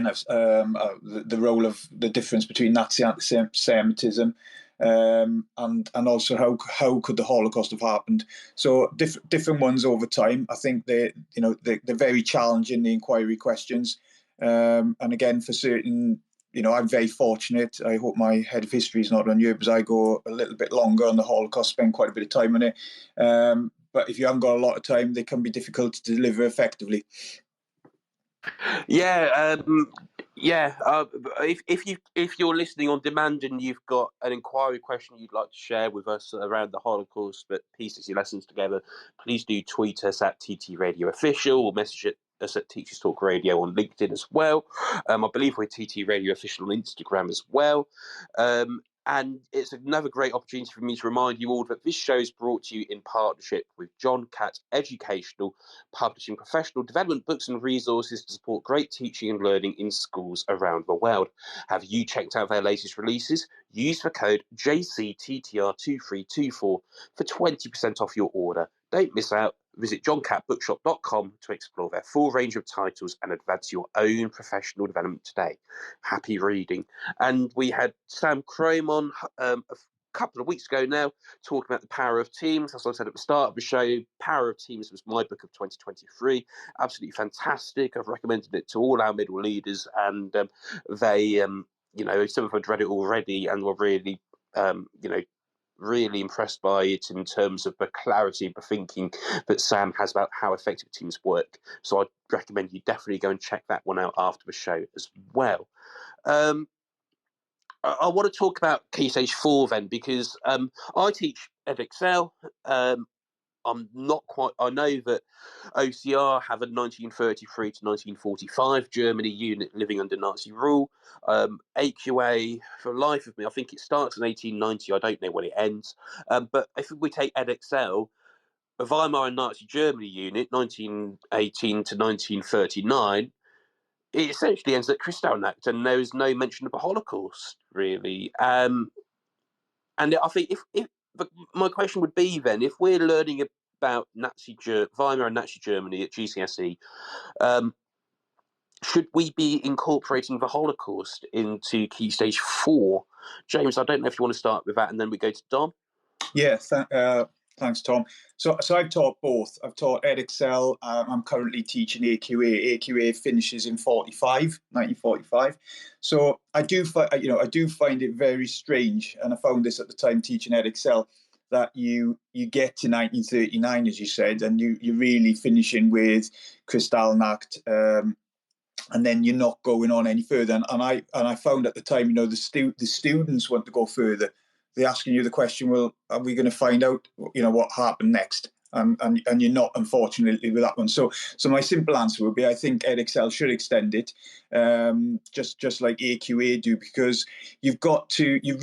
the role of the difference between Nazi anti-Semitism and also how could the Holocaust have happened. So different ones over time. I think they're very challenging, the inquiry questions, and again, for certain. I'm very fortunate. I hope my head of history is not on you, because I go a little bit longer on the Holocaust, spend quite a bit of time on it. But if you haven't got a lot of time, they can be difficult to deliver effectively. Yeah, if you're listening on demand and you've got an inquiry question you'd like to share with us around the Holocaust that pieces your lessons together, please do tweet us at TT Radio Official, or message us at Teachers Talk Radio on LinkedIn as well. I believe we're TT Radio Official on Instagram as well. And it's another great opportunity for me to remind you all that this show is brought to you in partnership with John Catt Educational, publishing professional development books and resources to support great teaching and learning in schools around the world. Have you checked out their latest releases? Use the code JCTTR2324 for 20% off your order. Don't miss out. Visit johncattbookshop.com to explore their full range of titles and advance your own professional development today. Happy reading. And we had Sam Crome on a couple of weeks ago now, talking about the power of teams. As I said at the start of the show, Power of Teams was my book of 2023. Absolutely fantastic. I've recommended it to all our middle leaders, and they, some of them had read it already and were really, really impressed by it in terms of the clarity of the thinking that Sam has about how effective teams work. So I'd recommend you definitely go and check that one out after the show as well. I want to talk about Key Stage 4 then, because I teach EdXL. I'm not quite. I know that OCR have a 1933 to 1945 Germany unit living under Nazi rule. AQA, for the life of me, I think it starts in 1890. I don't know when it ends. But if we take EdXL, the Weimar and Nazi Germany unit, 1918 to 1939, it essentially ends at Kristallnacht, and there is no mention of a Holocaust, really. And I think if my question would be then, if we're learning about Weimar and Nazi Germany at GCSE, should we be incorporating the Holocaust into Key Stage 4? James, I don't know if you want to start with that, and then we go to Dom. Yeah, thanks, Tom. So I've taught both. I've taught EdXL. I'm currently teaching AQA. AQA finishes in 1945. So I do find it very strange, and I found this at the time teaching EdXL, that you get to 1939, as you said, and you're really finishing with Kristallnacht, and then you're not going on any further. And I found at the time, the students want to go further. They're asking you the question, well, are we going to find out, what happened next? And you're not, unfortunately, with that one. So my simple answer would be, I think EdXL should extend it, just like AQA do, because you've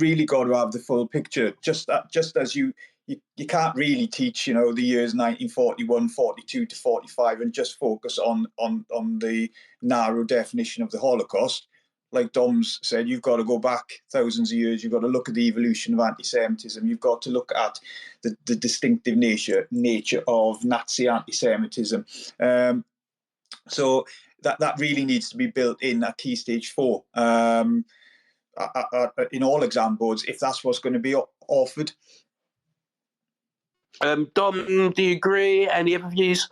really got to have the full picture. Just as you can't really teach, the years 1941, 42 to 45 and just focus on the narrow definition of the Holocaust. Like Dom's said, you've got to go back thousands of years. You've got to look at the evolution of anti-Semitism. You've got to look at the distinctive nature of Nazi anti-Semitism. So that really needs to be built in at Key Stage 4 in all exam boards, if that's what's going to be offered. Dom, do you agree? Any other views?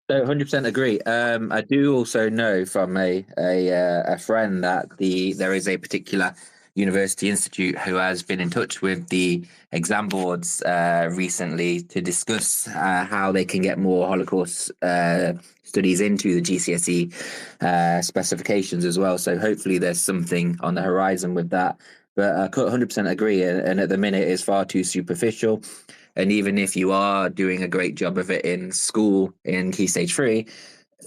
100% agree. I do also know from a friend that there is a particular university institute who has been in touch with the exam boards recently to discuss how they can get more Holocaust studies into the GCSE specifications as well. So hopefully there's something on the horizon with that. But I 100% agree, and at the minute it's far too superficial. And even if you are doing a great job of it in school in Key Stage 3,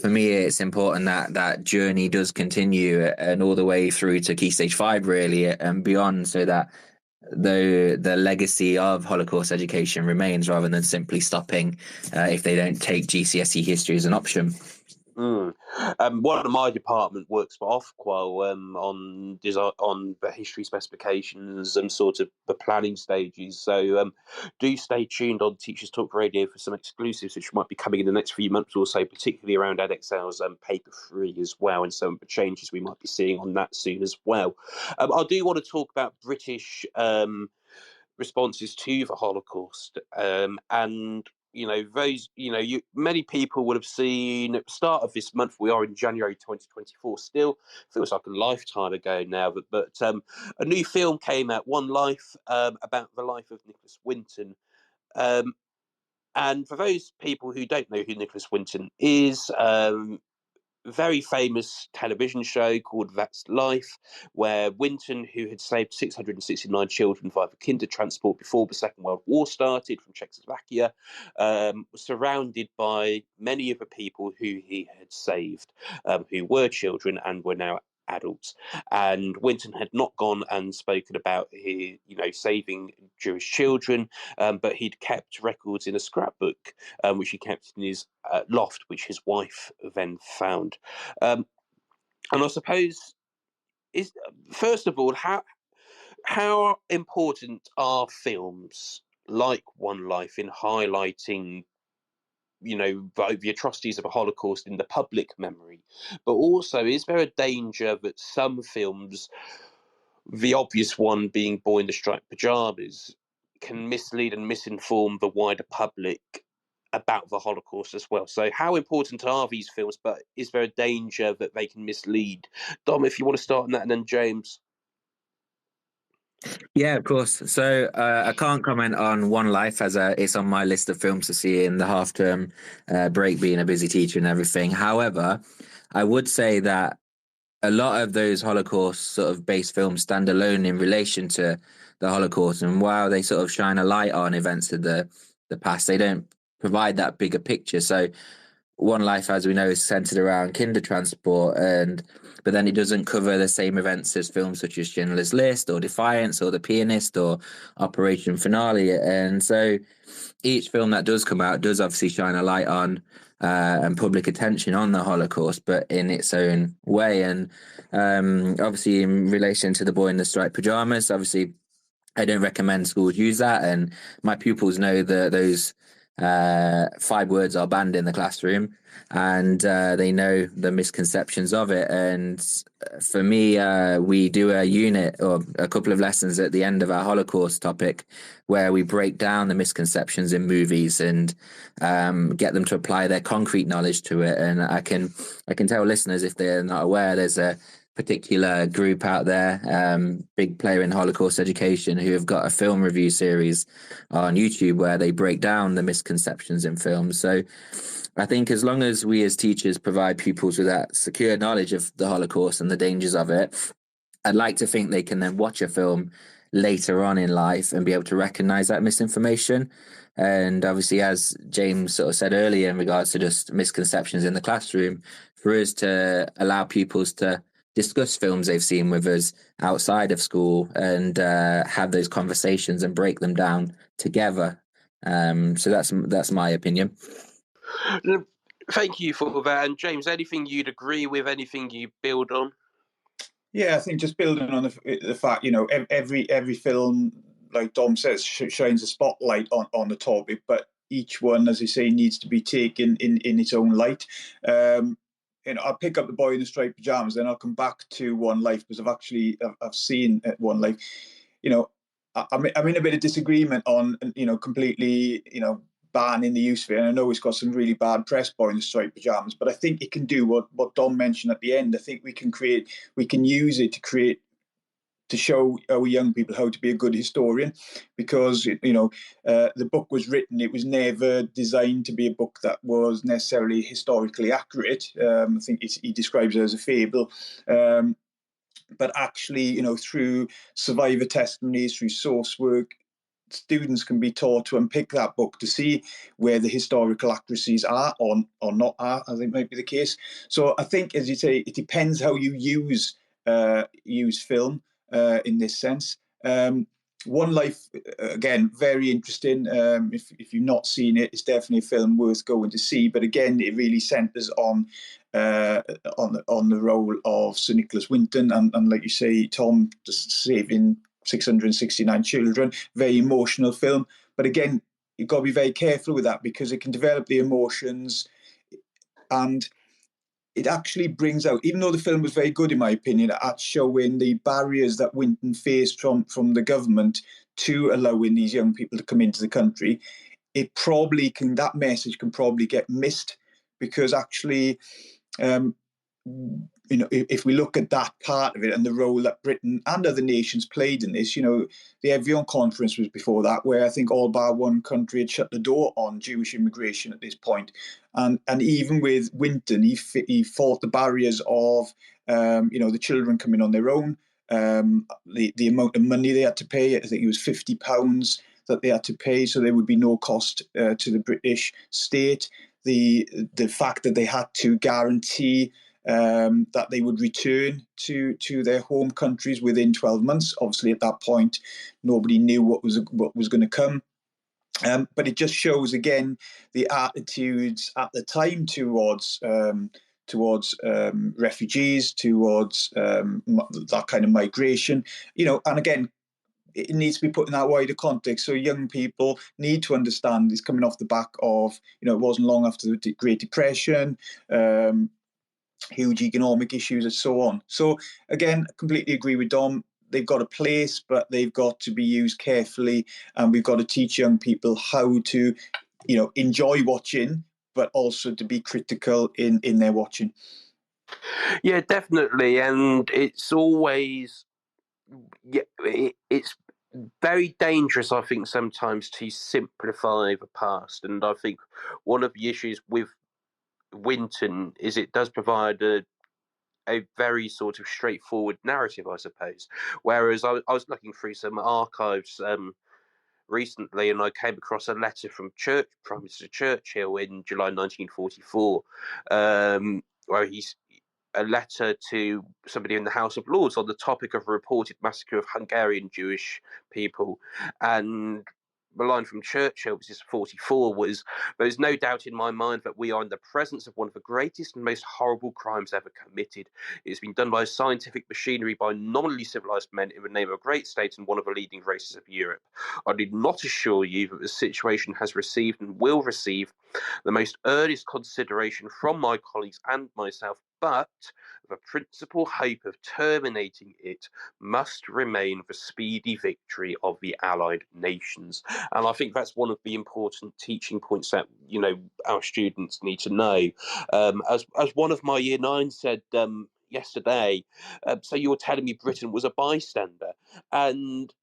for me, it's important that that journey does continue and all the way through to Key Stage 5, really, and beyond, so that the legacy of Holocaust education remains rather than simply stopping if they don't take GCSE history as an option. One of my department works for Ofqual on the history specifications and sort of the planning stages. So do stay tuned on Teachers Talk Radio for some exclusives which might be coming in the next few months or so, particularly around EdXL's paper 3 as well, and some of the changes we might be seeing on that soon as well. I do want to talk about British responses to the Holocaust, and many people would have seen at the start of this month. We are in January 2024. Still feels like a lifetime ago now. But a new film came out, One Life, about the life of Nicholas Winton. And for those people who don't know who Nicholas Winton is, very famous television show called That's Life, where Winton, who had saved 669 children via the kinder transport before the Second World War started from Czechoslovakia, was surrounded by many of the people who he had saved, who were children and were now adults. And Winton had not gone and spoken about his, saving Jewish children, but he'd kept records in a scrapbook, which he kept in his loft, which his wife then found. And I suppose, first of all, how important are films like One Life in highlighting the atrocities of a Holocaust in the public memory? But also, is there a danger that some films, the obvious one being Boy in the Striped Pyjamas, can mislead and misinform the wider public about the Holocaust as well? So how important are these films, but is there a danger that they can mislead? Dom, if you want to start on that, and then James. Yeah, of course. So I can't comment on One Life as it's on my list of films to see in the half term break, being a busy teacher and everything. However, I would say that a lot of those Holocaust sort of based films stand alone in relation to the Holocaust, and while they sort of shine a light on events of the past, they don't provide that bigger picture. So One Life, as we know, is centered around kinder transport, but then it doesn't cover the same events as films such as Schindler's List or Defiance or The Pianist or Operation Finale. And so each film that does come out does obviously shine a light on and public attention on the Holocaust, but in its own way. And obviously, in relation to The Boy in the Striped Pajamas, obviously, I don't recommend schools use that, and my pupils know that those 5 words are banned in the classroom, and they know the misconceptions of it. And for me, we do a unit or a couple of lessons at the end of our Holocaust topic where we break down the misconceptions in movies and get them to apply their concrete knowledge to it. And I can tell listeners, if they're not aware, there's a particular group out there, big player in Holocaust education, who have got a film review series on YouTube where they break down the misconceptions in films. So I think as long as we as teachers provide pupils with that secure knowledge of the Holocaust and the dangers of it, I'd like to think they can then watch a film later on in life and be able to recognize that misinformation. And obviously, as James sort of said earlier in regards to just misconceptions in the classroom, for us to allow pupils to discuss films they've seen with us outside of school and have those conversations and break them down together. So that's my opinion. Thank you for that. And James, anything you'd agree with? Anything you build on? Yeah, I think just building on the fact, every film, like Dom says, shines a spotlight on the topic, but each one, as you say, needs to be taken in its own light. I'll pick up The Boy in the Striped Pajamas, then I'll come back to One Life, because I've seen One Life. I'm in a bit of disagreement on, completely, banning the use of it. And I know it's got some really bad press, Boy in the Striped Pajamas, but I think it can do what Dom mentioned at the end. I think we can use it to show our young people how to be a good historian, because the book was written, it was never designed to be a book that was necessarily historically accurate. I think he describes it as a fable, but actually, through survivor testimonies, through source work, students can be taught to unpick that book to see where the historical accuracies are or not are, I think might be the case. So I think, as you say, it depends how you use film in this sense. One Life, again, very interesting. If you've not seen it, it's definitely a film worth going to see. But again, it really centres on the role of Sir Nicholas Winton, and like you say, Tom, just saving 669 children. Very emotional film. But again, you've got to be very careful with that, because it can develop the emotions, and it actually brings out, even though the film was very good in my opinion at showing the barriers that Winton faced from the government to allowing these young people to come into the country, that message can probably get missed, because actually, if we look at that part of it and the role that Britain and other nations played in this, the Evian conference was before that, where I think all bar one country had shut the door on Jewish immigration at this point. And even with Winton, he fought the barriers of, the children coming on their own, the amount of money they had to pay. I think it was £50 that they had to pay, so there would be no cost to the British state. The fact that they had to guarantee that they would return to their home countries within 12 months. Obviously, at that point, nobody knew what was going to come. But it just shows again the attitudes at the time towards refugees, towards that kind of migration. And again, it needs to be put in that wider context. So young people need to understand it's coming off the back of, it wasn't long after the Great Depression, huge economic issues and so on. So again, I completely agree with Dom. They've got a place, but they've got to be used carefully, and we've got to teach young people how to, enjoy watching, but also to be critical in their watching. Yeah, definitely. And it's always it's very dangerous, I think, sometimes to simplify the past. And I think one of the issues with Winton is it does provide a very sort of straightforward narrative, I suppose. Whereas I was looking through some archives recently, and I came across a letter from Prime Minister Churchill in July 1944, where he's a letter to somebody in the House of Lords on the topic of a reported massacre of Hungarian Jewish people. And the line from Churchill, which is 44, was, "There is no doubt in my mind that we are in the presence of one of the greatest and most horrible crimes ever committed. It has been done by scientific machinery, by nominally civilized men in the name of a great state and one of the leading races of Europe. I did not assure you that the situation has received and will receive the most earnest consideration from my colleagues and myself, but the principal hope of terminating it must remain the speedy victory of the Allied nations." And I think that's one of the important teaching points that our students need to know. As one of my Year 9 said yesterday, so you're telling me Britain was a bystander, and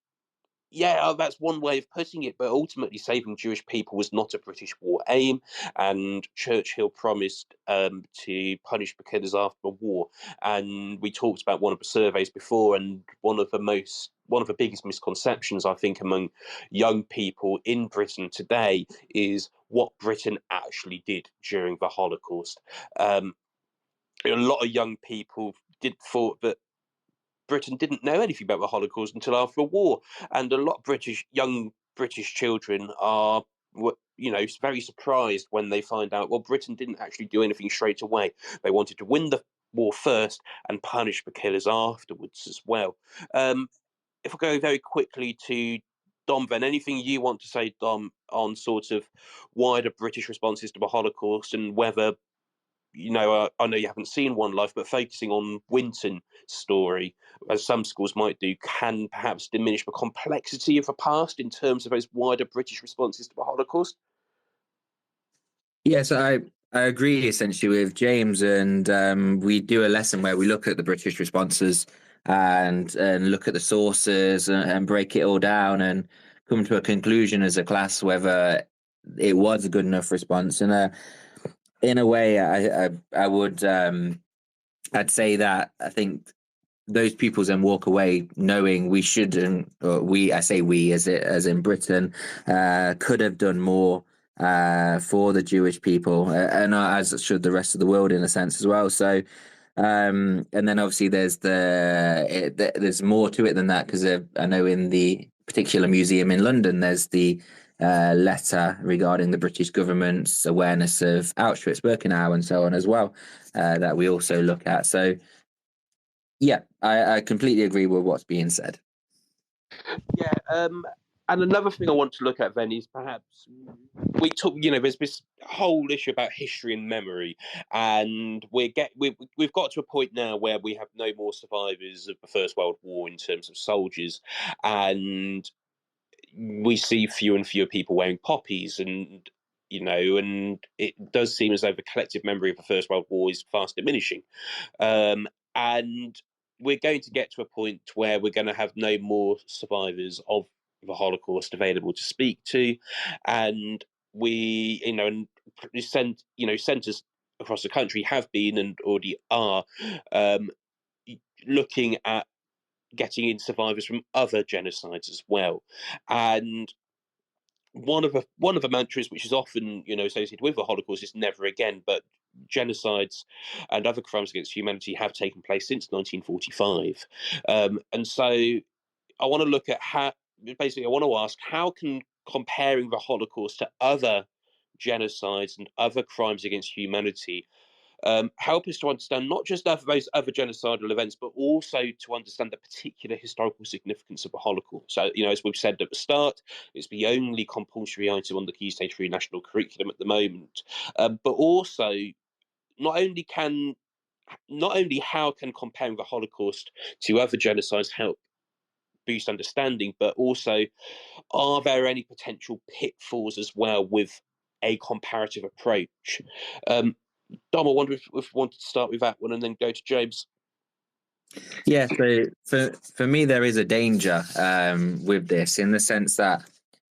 yeah, that's one way of putting it, but ultimately saving Jewish people was not a British war aim, and Churchill promised to punish the killers after the war. And we talked about one of the surveys before, and one of the biggest misconceptions, I think, among young people in Britain today is what Britain actually did during the Holocaust. A lot of young people thought that Britain didn't know anything about the Holocaust until after the war, and a lot of young British children are, very surprised when they find out, well, Britain didn't actually do anything straight away. They wanted to win the war first and punish the killers afterwards as well. If I go very quickly to Dom, then anything you want to say, Dom, on sort of wider British responses to the Holocaust and whether I know you haven't seen One Life, but focusing on Winton's story, as some schools might do, can perhaps diminish the complexity of the past in terms of those wider British responses to the Holocaust? Yes, I agree essentially with James, and we do a lesson where we look at the British responses and look at the sources and break it all down and come to a conclusion as a class whether it was a good enough response. And in a way, I would I'd say that I think those pupils then walk away knowing we shouldn't, or I say we as in Britain, could have done more for the Jewish people, and as should the rest of the world in a sense as well. So, and then obviously there's more to it than that, because I know in the particular museum in London there's the letter regarding the British government's awareness of Auschwitz, Birkenau, and so on as well, that we also look at. So yeah, I completely agree with what's being said. Yeah, and another thing I want to look at then is perhaps we talk. There's this whole issue about history and memory, and we've got to a point now where we have no more survivors of the First World War in terms of soldiers, and we see fewer and fewer people wearing poppies, and and it does seem as though the collective memory of the First World War is fast diminishing, and we're going to get to a point where we're going to have no more survivors of the Holocaust available to speak to, and we, and centres across the country have been and already are looking at getting in survivors from other genocides as well, and one of the mantras which is often associated with the Holocaust is never again, but genocides and other crimes against humanity have taken place since 1945, and so I want to look at I want to ask, how can comparing the Holocaust to other genocides and other crimes against humanity help us to understand not just those other genocidal events, but also to understand the particular historical significance of the Holocaust. So, as we've said at the start, it's the only compulsory item on the Key Stage 3 national curriculum at the moment. But also, not only how can comparing the Holocaust to other genocides help boost understanding, but also, are there any potential pitfalls as well with a comparative approach? Dom, I wonder if we wanted to start with that one and then go to James. Yeah, so for me, there is a danger with this, in the sense that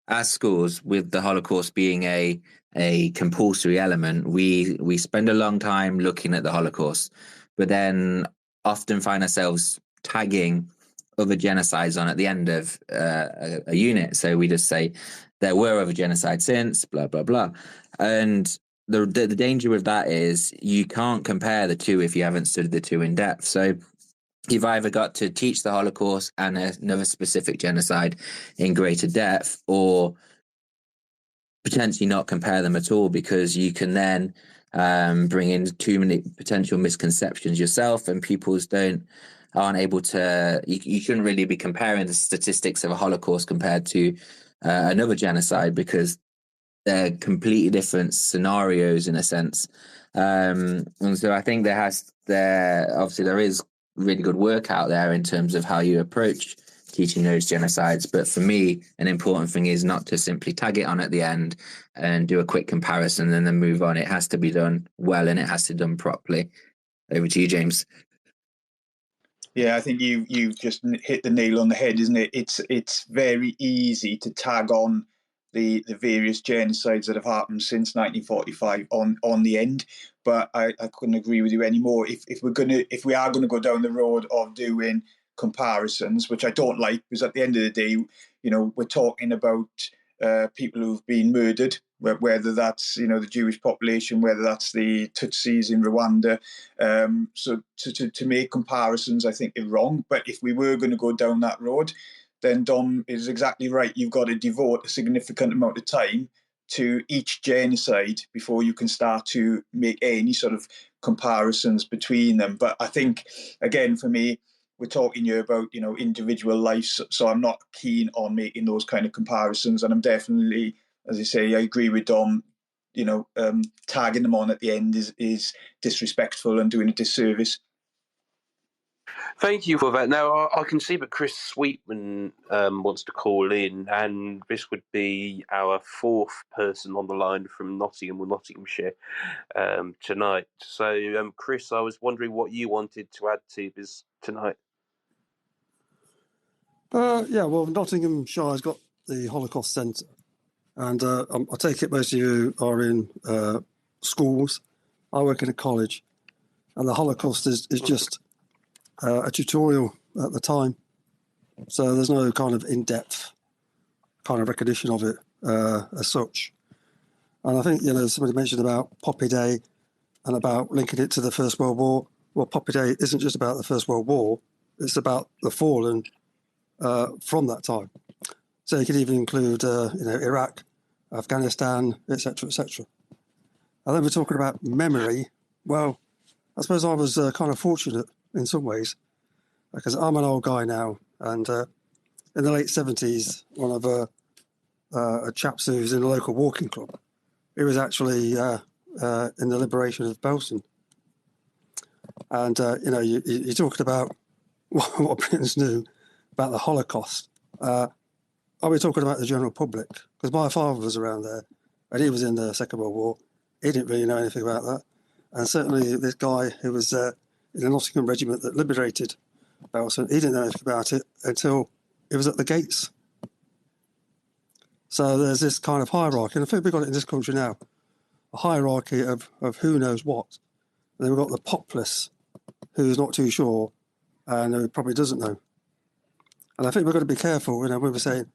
as schools, with the Holocaust being a compulsory element, we spend a long time looking at the Holocaust, but then often find ourselves tagging other genocides on at the end of a unit. So we just say there were other genocides since, blah blah blah, and the danger with that is you can't compare the two if you haven't studied the two in depth. So you've either got to teach the Holocaust and another specific genocide in greater depth, or potentially not compare them at all, because you can then bring in too many potential misconceptions yourself, and aren't able to. You shouldn't really be comparing the statistics of a Holocaust compared to another genocide, because they're completely different scenarios in a sense. And so I think there is really good work out there in terms of how you approach teaching those genocides. But for me, an important thing is not to simply tag it on at the end and do a quick comparison and then move on. It has to be done well, and it has to be done properly. Over to you, James. Yeah, I think you've just hit the nail on the head, isn't it? It's very easy to tag on the various genocides that have happened since 1945 on the end. But I couldn't agree with you anymore. If we are gonna go down the road of doing comparisons, which I don't like, because at the end of the day, we're talking about people who've been murdered, whether that's the Jewish population, whether that's the Tutsis in Rwanda. So to make comparisons, I think, is wrong. But if we were going to go down that road, then Dom is exactly right. You've got to devote a significant amount of time to each genocide before you can start to make any sort of comparisons between them. But I think, again, for me, we're talking here about individual lives, so I'm not keen on making those kind of comparisons, and I'm definitely, as I say, I agree with Dom. Tagging them on at the end is disrespectful and doing a disservice. Thank you for that. Now, I can see that Chris Sweetman wants to call in, and this would be our fourth person on the line from Nottingham or Nottinghamshire tonight. So, Chris, I was wondering what you wanted to add to this tonight. Well, Nottinghamshire has got the Holocaust Centre, and I take it most of you are in schools. I work in a college, and the Holocaust is just a tutorial at the time. So there's no kind of in-depth kind of recognition of it as such. And I think, somebody mentioned about Poppy Day and about linking it to the First World War. Well, Poppy Day isn't just about the First World War, it's about the fallen from that time. So you could even include, Iraq, Afghanistan, etc., etc. And then we're talking about memory. Well, I suppose I was kind of fortunate in some ways, because I'm an old guy now, and in the late 70s, one of a chaps who was in a local walking club, he was actually in the liberation of Belsen. And, you're talking about what Britons knew about the Holocaust. Are we talking about the general public? Because my father was around there, and he was in the Second World War. He didn't really know anything about that. And certainly this guy who was in the Nottingham regiment that liberated Belsen, he didn't know anything about it until he was at the gates. So there's this kind of hierarchy, and I think we've got it in this country now, a hierarchy of who knows what. And then we've got the populace, who's not too sure, and who probably doesn't know. And I think we've got to be careful, when we're saying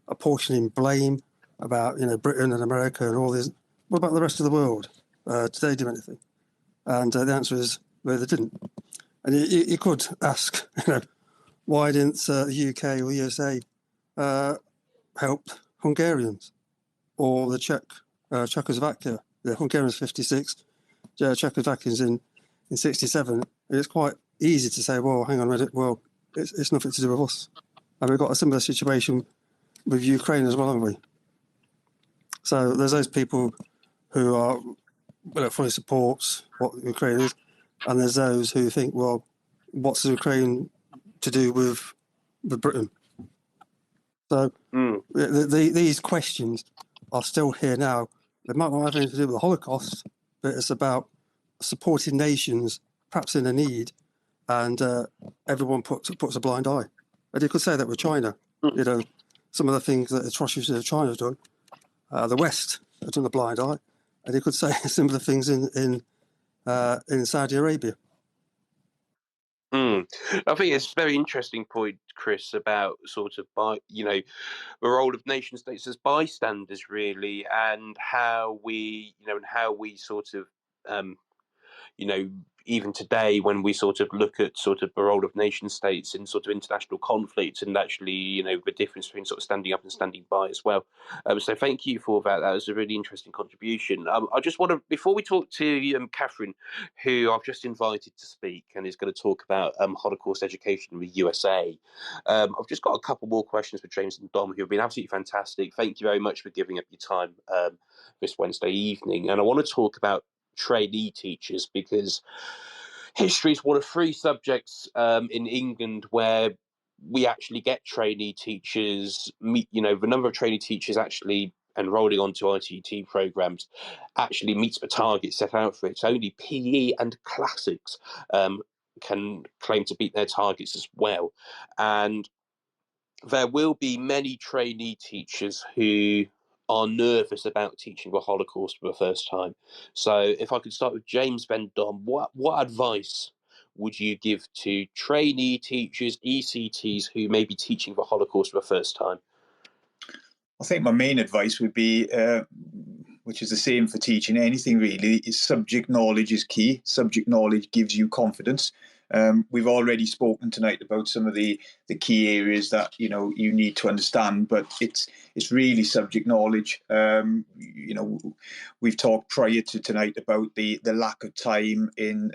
apportioning blame about, Britain and America and all this. What about the rest of the world? Did they do anything? And the answer is, well, they didn't. And you could ask, why didn't the UK or USA help Hungarians or the Czechoslovakia? The Hungarians 56, Czechoslovakians in 67. It's quite easy to say, well, hang on a minute, well, it's nothing to do with us. And we've got a similar situation with Ukraine as well, haven't we? So there's those people who are fully supports what Ukraine is, and there's those who think, well, what's Ukraine to do with Britain? So these questions are still here now. They might not have anything to do with the Holocaust, but it's about supporting nations, perhaps in a need, and everyone puts a blind eye. And you could say that with China. You know, some of the things that the atrocities that China's done, the West have done a blind eye, and you could say some of the things in Saudi Arabia. I think it's a very interesting point, Chris, about sort of the role of nation states as bystanders, really, and how we sort of even today, when we sort of look at sort of the role of nation states in sort of international conflicts, and actually, the difference between sort of standing up and standing by as well. So thank you for that. That was a really interesting contribution. I just want to, before we talk to Catherine, who I've just invited to speak and is going to talk about Holocaust education in the USA, I've just got a couple more questions for James and Dom, who have been absolutely fantastic. Thank you very much for giving up your time this Wednesday evening. And I want to talk about trainee teachers, because history is one of 3 subjects in England where we actually get trainee teachers. The number of trainee teachers actually enrolling onto ITT programs actually meets the target set out for it. It's only PE and classics can claim to beat their targets as well. And there will be many trainee teachers who are nervous about teaching the Holocaust for the first time. So if I could start with James Van Dom, what advice would you give to trainee teachers, ECTs, who may be teaching the Holocaust for the first time? I think my main advice would be, which is the same for teaching anything really, is subject knowledge is key. Subject knowledge gives you confidence. We've already spoken tonight about some of the key areas that you need to understand, but it's really subject knowledge. We've talked prior to tonight about the lack of time in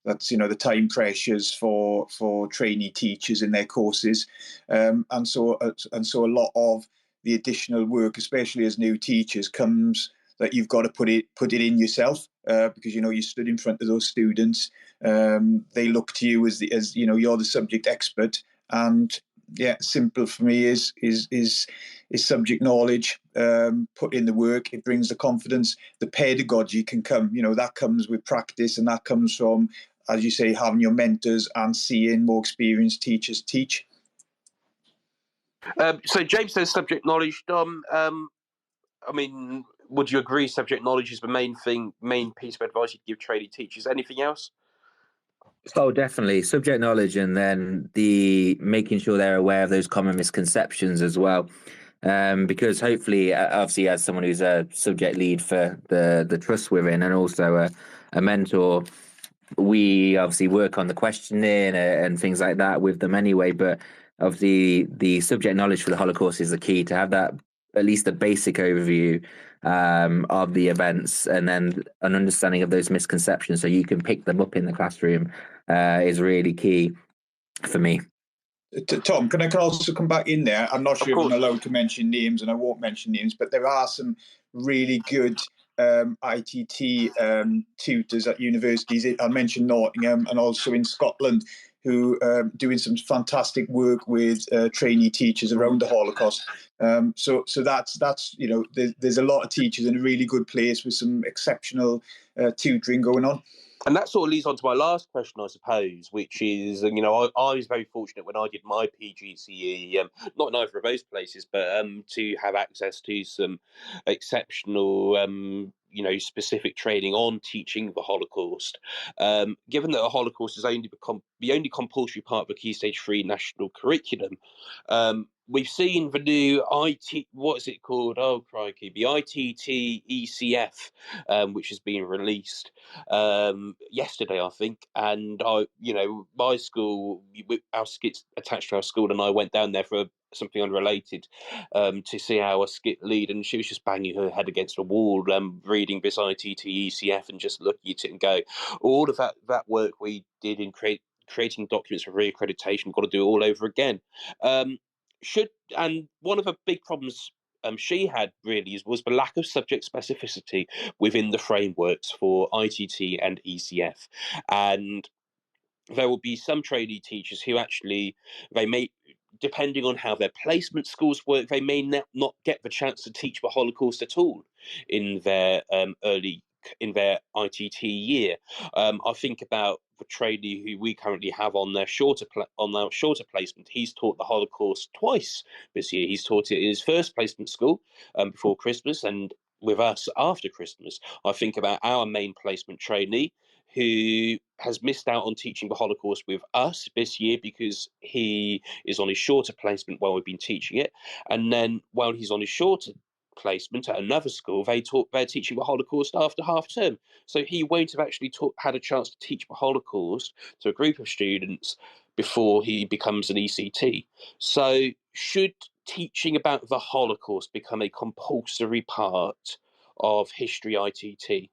that's the time pressures for trainee teachers in their courses, and so a lot of the additional work, especially as new teachers, comes that you've got to put it in yourself, because you stood in front of those students. They look to you as you're the subject expert, and simple for me is subject knowledge. Put in the work, it brings the confidence. The pedagogy can come, that comes with practice, and that comes from, as you say, having your mentors and seeing more experienced teachers teach. So James says subject knowledge. Dom, would you agree subject knowledge is the main piece of advice you'd give trainee teachers? Anything else? Oh, definitely. Subject knowledge, and then the making sure they're aware of those common misconceptions as well. Because hopefully, obviously, as someone who's a subject lead for the trust we're in, and also a mentor, we obviously work on the questioning and things like that with them anyway. But obviously, the subject knowledge for the Holocaust is the key, to have that, at least a basic overview of the events, and then an understanding of those misconceptions so you can pick them up in the classroom is really key for me. Tom, can I also come back in there? I'm not sure if I'm allowed to mention names, and I won't mention names, but there are some really good ITT tutors at universities. I'll mention Nottingham, and also in Scotland, who are doing some fantastic work with trainee teachers around the Holocaust. So that's there's a lot of teachers in a really good place with some exceptional tutoring going on. And that sort of leads on to my last question, I suppose, which is, I was very fortunate when I did my PGCE, not in either of those places, but to have access to some exceptional, specific training on teaching the Holocaust. Given that the Holocaust has only become the only compulsory part of the Key Stage 3 national curriculum, we've seen the new what's it called? Oh, crikey. The ITT ECF, which has been released yesterday, I think. And my school, our skit's attached to our school, and I went down there for something unrelated to see our skit lead, and she was just banging her head against a wall, reading this ITT ECF and just looking at it and go, all of that work we did in creating documents for reaccreditation, we've got to do it all over again. And one of the big problems she had really was the lack of subject specificity within the frameworks for ITT and ECF. And there will be some trainee teachers who actually, they may, depending on how their placement schools work, they may not get the chance to teach the Holocaust at all in their early in their ITT year. I think about the trainee who we currently have on their shorter placement. He's taught the Holocaust twice this year. He's taught it in his first placement school before Christmas, and with us after Christmas. I think about our main placement trainee who has missed out on teaching the Holocaust with us this year because he is on his shorter placement while we've been teaching it. And then while he's on his shorter placement at another school, they're teaching the Holocaust after half term. So he won't have actually had a chance to teach the Holocaust to a group of students before he becomes an ECT. So should teaching about the Holocaust become a compulsory part of history ITT?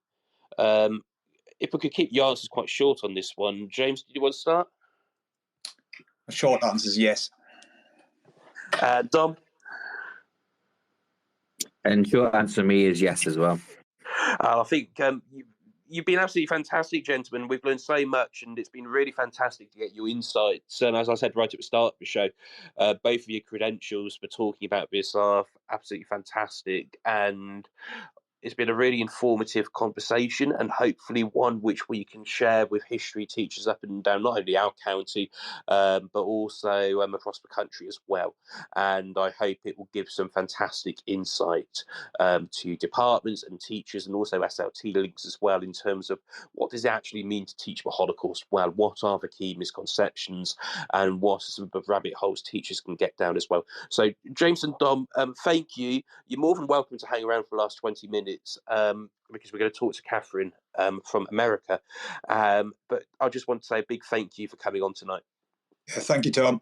If we could keep your answers quite short on this one. James, do you want to start? The short answer is yes. Dom? And short answer for me is yes as well. I think you've been absolutely fantastic, gentlemen. We've learned so much, and it's been really fantastic to get your insights. And as I said right at the start of the show, both of your credentials for talking about this are absolutely fantastic. And it's been a really informative conversation, and hopefully one which we can share with history teachers up and down not only our county but also across the country as well. And I hope it will give some fantastic insight to departments and teachers, and also SLT links as well, in terms of what does it actually mean to teach the Holocaust well, what are the key misconceptions, and what are some of the rabbit holes teachers can get down as well. So James and Dom, thank you. You're more than welcome to hang around for the last 20 minutes because we're going to talk to Catherine from America. But I just want to say a big thank you for coming on tonight. Yeah, thank you, Tom.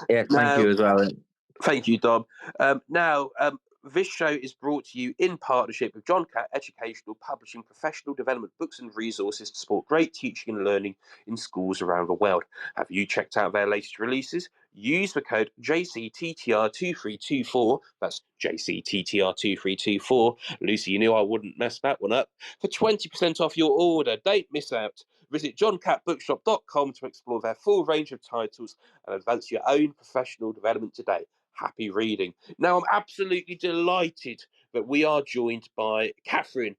Yeah, thank you as well. Thank you, Dom. Now, this show is brought to you in partnership with John Catt Educational, publishing professional development books and resources to support great teaching and learning in schools around the world. Have you checked out their latest releases? Use the code JCTTR2324, that's JCTTR2324. Lucy, you knew I wouldn't mess that one up, for 20% off your order. Don't miss out. Visit johncattbookshop.com to explore their full range of titles and advance your own professional development today. Happy reading. Now, I'm absolutely delighted that we are joined by Catherine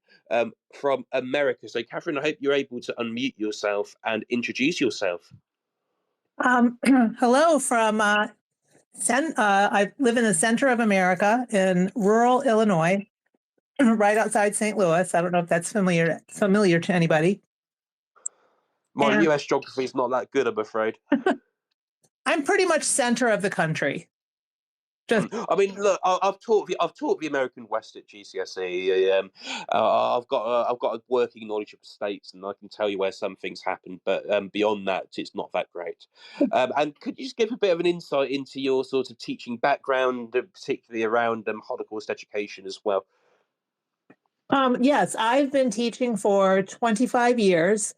from America. So, Catherine, I hope you're able to unmute yourself and introduce yourself. Hello from, I live in the center of America in rural Illinois, right outside St. Louis. I don't know if that's familiar to anybody. My US geography is not that good, I'm afraid. I'm pretty much center of the country. I mean, look, I've taught the American West at GCSE. I've got a working knowledge of the states, and I can tell you where some things happen. But beyond that, it's not that great. And could you just give a bit of an insight into your sort of teaching background, particularly around Holocaust education as well? Yes, I've been teaching for 25 years.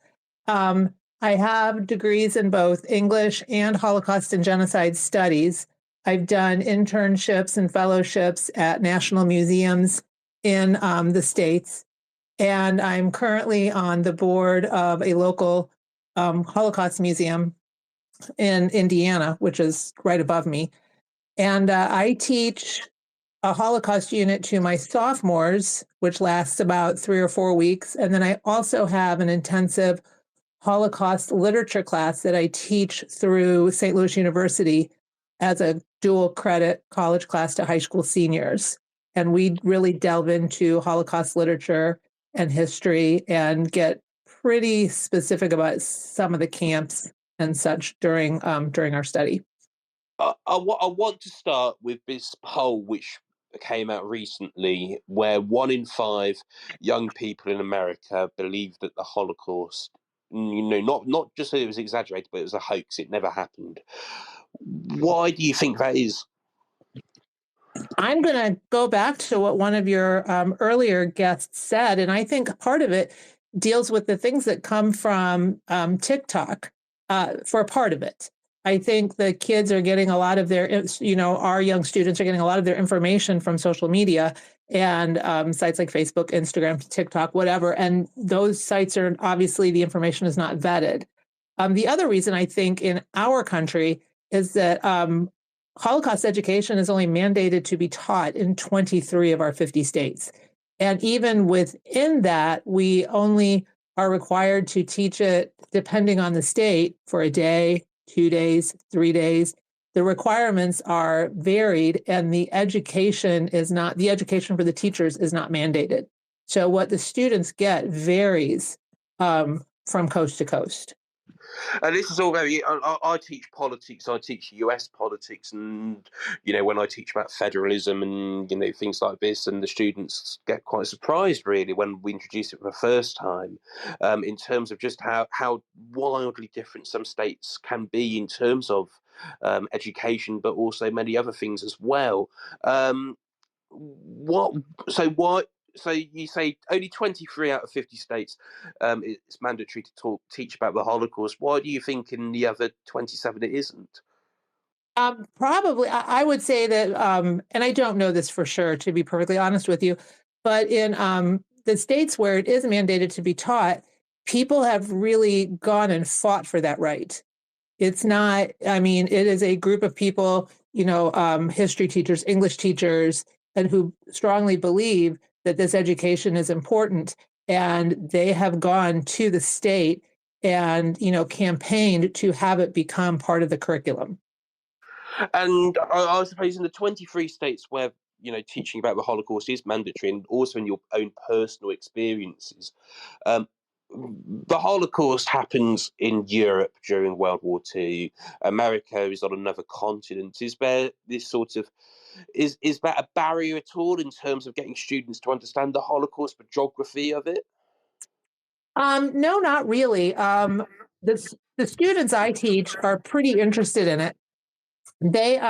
I have degrees in both English and Holocaust and Genocide Studies. I've done internships and fellowships at national museums in the States. And I'm currently on the board of a local Holocaust museum in Indiana, which is right above me. And I teach a Holocaust unit to my sophomores, which lasts about 3 or 4 weeks. And then I also have an intensive Holocaust literature class that I teach through St. Louis University as a dual credit college class to high school seniors. And we really delve into Holocaust literature and history and get pretty specific about some of the camps and such during our study. I want to start with this poll which came out recently, where 1 in 5 young people in America believe that the Holocaust, not just that it was exaggerated, but it was a hoax. It never happened. Why do you think that is? I'm going to go back to what one of your earlier guests said, and I think part of it deals with the things that come from TikTok for part of it. I think the kids are getting a lot of their, our young students are getting a lot of their information from social media and sites like Facebook, Instagram, TikTok, whatever. And those sites are obviously, the information is not vetted. The other reason I think in our country is that Holocaust education is only mandated to be taught in 23 of our 50 states. And even within that, we only are required to teach it, depending on the state, for a day, 2 days, 3 days. The requirements are varied, and the education for the teachers is not mandated. So what the students get varies from coast to coast. And this is all very. I teach politics. I teach US politics, and when I teach about federalism and things like this, and the students get quite surprised really when we introduce it for the first time, in terms of just how wildly different some states can be in terms of education, but also many other things as well. What? So why? So you say only 23 out of 50 states it's mandatory to teach about the Holocaust. Why do you think in the other 27 it isn't? Probably, I would say that, and I don't know this for sure, to be perfectly honest with you, but in the states where it is mandated to be taught, people have really gone and fought for that right. It's not, it is a group of people, history teachers, English teachers, and who strongly believe that this education is important. And they have gone to the state and, campaigned to have it become part of the curriculum. And I suppose in the 23 states where teaching about the Holocaust is mandatory, and also in your own personal experiences, the Holocaust happens in Europe during World War II. America is on another continent. Is there this sort of is that a barrier at all in terms of getting students to understand the Holocaust, the geography of it? No, not really. The students I teach are pretty interested in it. They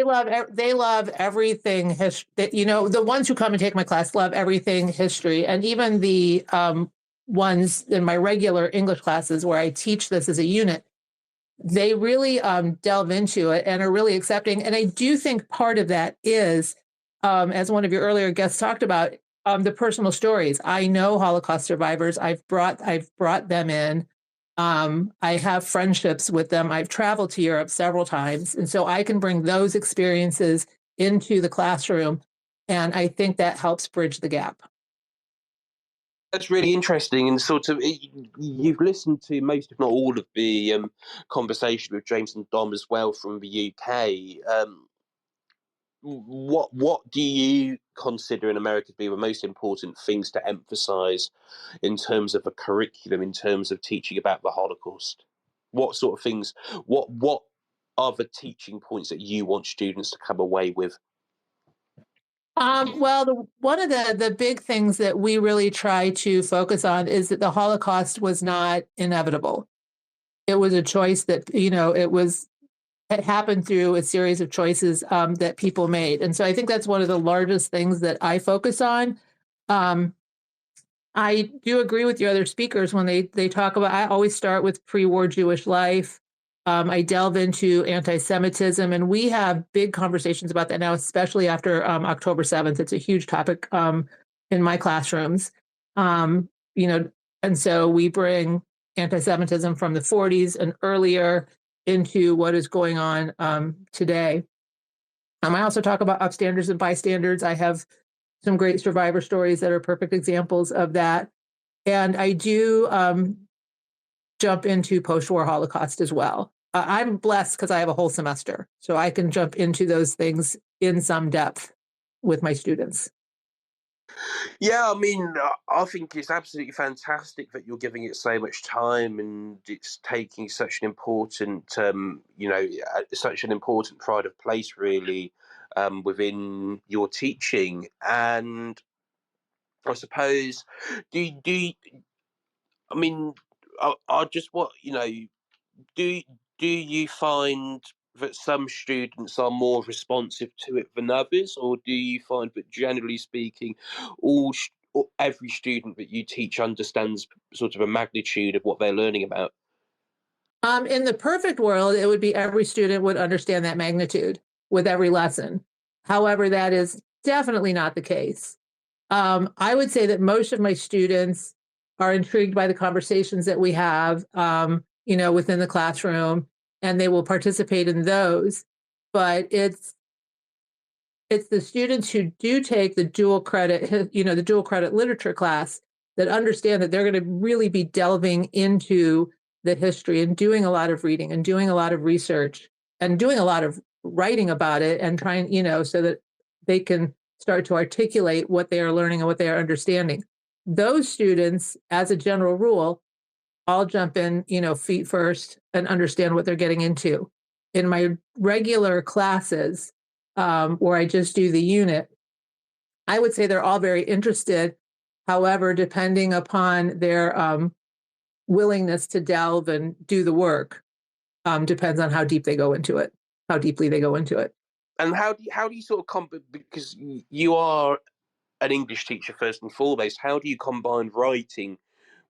love everything history. The ones who come and take my class love everything history, and even the ones in my regular English classes where I teach this as a unit, they really delve into it and are really accepting. And I do think part of that is, as one of your earlier guests talked about, the personal stories. I know Holocaust survivors. I've brought them in. I have friendships with them. I've traveled to Europe several times, and so I can bring those experiences into the classroom, and I think that helps bridge the gap. That's really interesting, and sort of you've listened to most, if not all, of the conversation with James and Dom as well from the UK. What do you consider in America to be the most important things to emphasise in terms of a curriculum, in terms of teaching about the Holocaust? What sort of things? What are the teaching points that you want students to come away with? Well, one of the big things that we really try to focus on is that the Holocaust was not inevitable. It was a choice that, it happened through a series of choices that people made. And so I think that's one of the largest things that I focus on. I do agree with your other speakers when they talk about, I always start with pre-war Jewish life. I delve into anti-Semitism, and we have big conversations about that now, especially after October 7th. It's a huge topic in my classrooms. And so we bring anti-Semitism from the 40s and earlier into what is going on today. I also talk about upstanders and bystanders. I have some great survivor stories that are perfect examples of that. And I do jump into post-war Holocaust as well. I'm blessed because I have a whole semester, so I can jump into those things in some depth with my students. Yeah, I think it's absolutely fantastic that you're giving it so much time, and it's taking such an important, such an important pride of place, really, within your teaching. And I suppose, I just do do you find that some students are more responsive to it than others, or do you find that generally speaking, every student that you teach understands sort of a magnitude of what they're learning about? In the perfect world, it would be every student would understand that magnitude with every lesson. However, that is definitely not the case. I would say that most of my students are intrigued by the conversations that we have, within the classroom, and they will participate in those. But it's it's the students who do take the dual credit, the dual credit literature class that understand that they're going to really be delving into the history and doing a lot of reading and doing a lot of research and doing a lot of writing about it and trying, so that they can start to articulate what they are learning and what they are understanding. Those students, as a general rule, all jump in, feet first and understand what they're getting into. In my regular classes, where I just do the unit, I would say they're all very interested. However, depending upon their willingness to delve and do the work, depends on how deeply they go into it. And how do you sort of because you are an English teacher first and foremost, how do you combine writing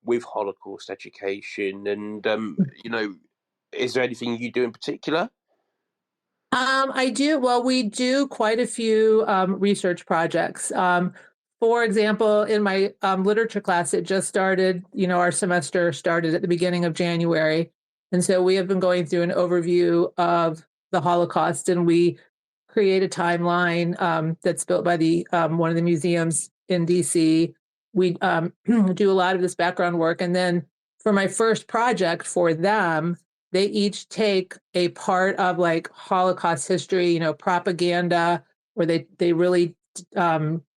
with Holocaust education? And is there anything you do in particular? I do. Well, we do quite a few research projects. For example, in my literature class, it just started, our semester started at the beginning of January. And so we have been going through an overview of the Holocaust, and we create a timeline that's built by the one of the museums in DC. We do a lot of this background work. And then for my first project for them, they each take a part of like Holocaust history, propaganda, where they really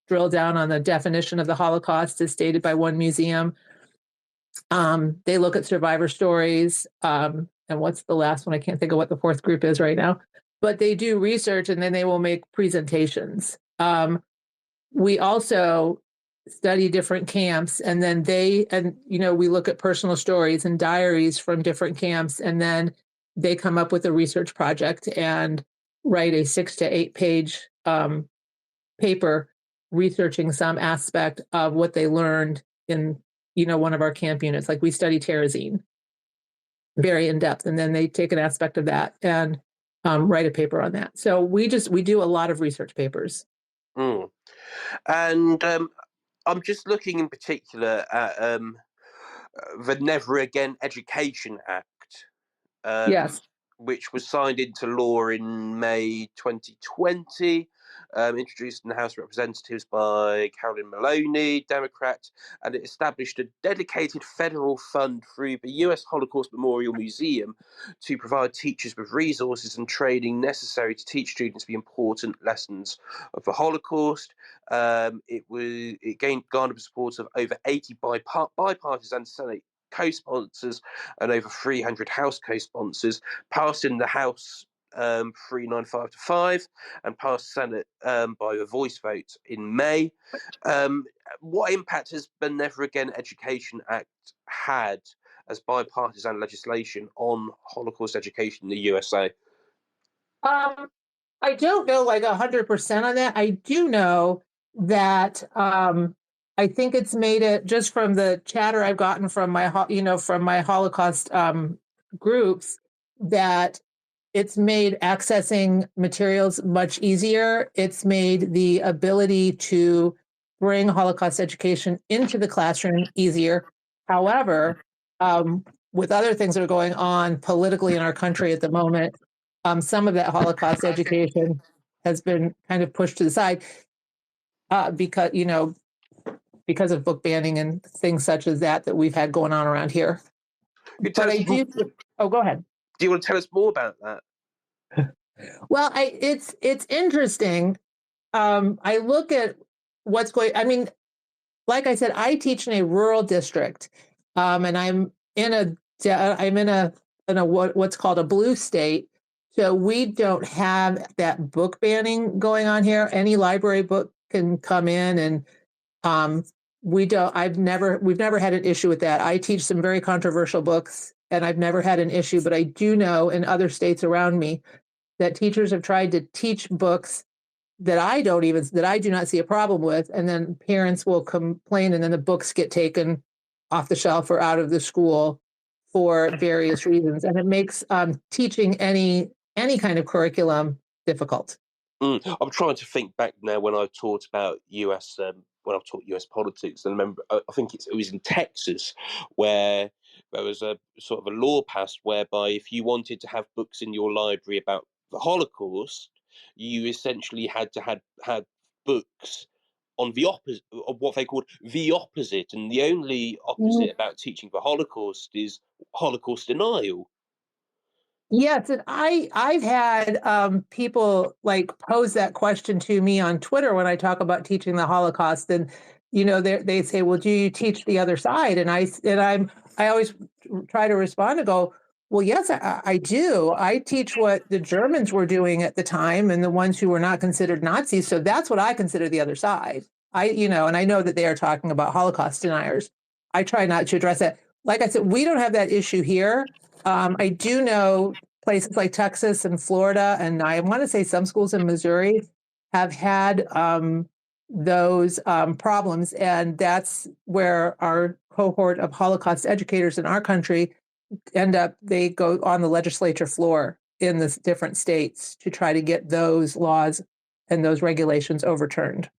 drill down on the definition of the Holocaust as stated by one museum. They look at survivor stories. And what's the last one? I can't think of what the fourth group is right now. But they do research and then they will make presentations. We also study different camps, and then we look at personal stories and diaries from different camps, and then they come up with a research project and write a 6 to 8 page paper researching some aspect of what they learned in one of our camp units. Like we study terrazine very in depth, and then they take an aspect of that and write a paper on that. So we do a lot of research papers. And I'm just looking in particular at the Never Again Education Act, Yes. which was signed into law in May 2020, introduced in the House of Representatives by Carolyn Maloney, Democrat, and it established a dedicated federal fund through the US Holocaust Memorial Museum to provide teachers with resources and training necessary to teach students the important lessons of the Holocaust. It garnered the support of over 80 bipartisan Senate co-sponsors and over 300 House co-sponsors, passed in the House 395 to 5 and passed Senate by a voice vote in May. What impact has the Never Again Education Act had as bipartisan legislation on Holocaust education in the USA? I don't know like 100% on that. I do know that I think it's made it, just from the chatter I've gotten from my Holocaust groups, that it's made accessing materials much easier. It's made the ability to bring Holocaust education into the classroom easier. However, with other things that are going on politically in our country at the moment, some of that Holocaust education has been kind of pushed to the side because of book banning and things such as that we've had going on around here. But I do. Oh, go ahead. Do you want to tell us more about that? Well, it's interesting. I look at what's going. I mean, like I said, I teach in a rural district, and I'm in a what's called a blue state. So we don't have that book banning going on here. Any library book can come in, and we've never had an issue with that. I teach some very controversial books, and I've never had an issue. But I do know in other states around me that teachers have tried to teach books that I do not see a problem with, and then parents will complain, and then the books get taken off the shelf or out of the school for various reasons, and it makes teaching any kind of curriculum difficult. I'm trying to think back now when I taught about US politics, and I remember I think it was in Texas where there was a sort of a law passed whereby if you wanted to have books in your library about the Holocaust, you essentially had to had books on the opposite of what they called the opposite, and the only opposite about teaching the Holocaust is Holocaust denial. Yes, and I've had people like pose that question to me on Twitter when I talk about teaching the Holocaust, and they say, "Well, do you teach the other side?" And I always try to respond and go, "Well, yes, I do. I teach what the Germans were doing at the time, and the ones who were not considered Nazis. So that's what I consider the other side. And I know that they are talking about Holocaust deniers. I try not to address that. Like I said, we don't have that issue here. I do know places like Texas and Florida, and I want to say some schools in Missouri have had those problems. And that's where our cohort of Holocaust educators in our country they go on the legislature floor in the different states to try to get those laws and those regulations overturned.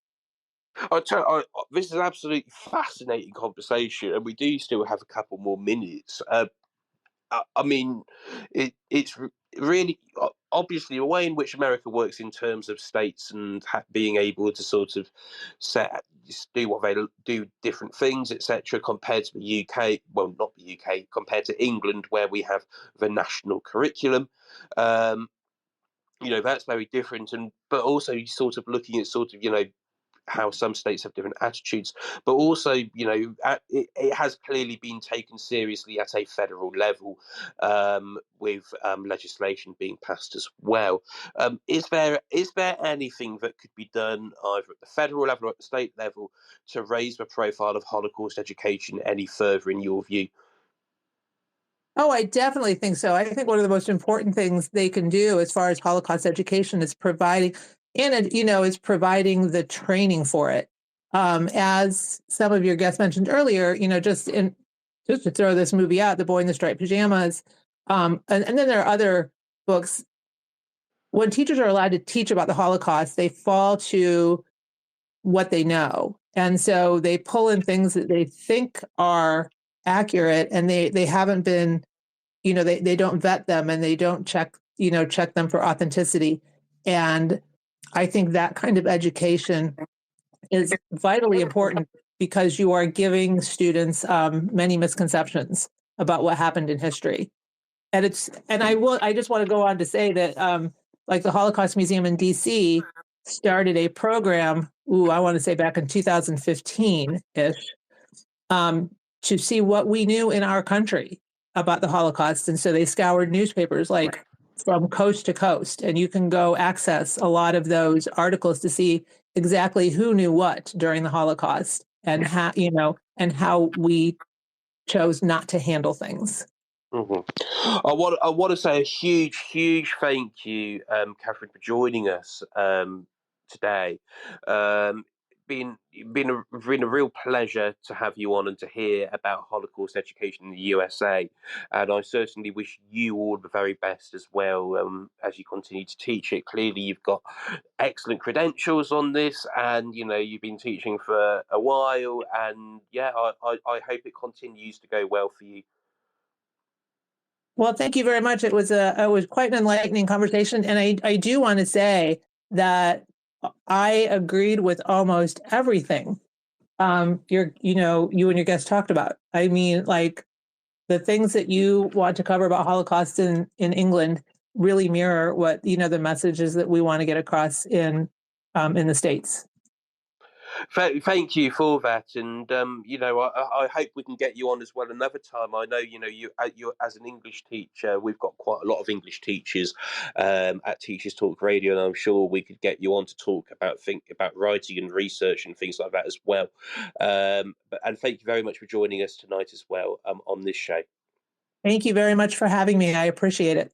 This is an absolutely fascinating conversation, and we do still have a couple more minutes. I mean, it's really obviously the way in which America works in terms of states and being able to sort of do what they do, different things, etc., compared to the UK. Well, not the UK, compared to England, where we have the national curriculum. That's very different, but also sort of looking at sort of how some states have different attitudes, but also, it has clearly been taken seriously at a federal level, with legislation being passed as well. Is there anything that could be done either at the federal level or at the state level to raise the profile of Holocaust education any further, in your view? Oh, I definitely think so. I think one of the most important things they can do as far as Holocaust education is providing the training for it. As some of your guests mentioned earlier, just to throw this movie out, The Boy in the Striped Pajamas, and then there are other books. When teachers are allowed to teach about the Holocaust, they fall to what they know. And so they pull in things that they think are accurate, and they haven't been, they don't vet them, and they don't check them for authenticity. And I think that kind of education is vitally important, because you are giving students many misconceptions about what happened in history. And I just want to go on to say that like the Holocaust Museum in DC started a program, I want to say back in 2015-ish, to see what we knew in our country about the Holocaust. And so they scoured newspapers like from coast to coast, and you can go access a lot of those articles to see exactly who knew what during the Holocaust, and how we chose not to handle things. Mm-hmm. I want to say a huge thank you, Catherine, for joining us today. Been a real pleasure to have you on and to hear about Holocaust education in the USA, and I certainly wish you all the very best as well, as you continue to teach it. Clearly, you've got excellent credentials on this, and you've been teaching for a while, and I hope it continues to go well for you. Well, thank you very much. It was quite an enlightening conversation, and I do want to say that I agreed with almost everything you and your guest talked about. I mean, like the things that you want to cover about Holocaust in England really mirror what the messages that we want to get across in the States. Thank you for that, and I hope we can get you on as well another time. I know you as an English teacher, we've got quite a lot of English teachers at Teachers Talk Radio, and I'm sure we could get you on to talk about writing and research and things like that as well. And thank you very much for joining us tonight as well on this show. Thank you very much for having me. I appreciate it.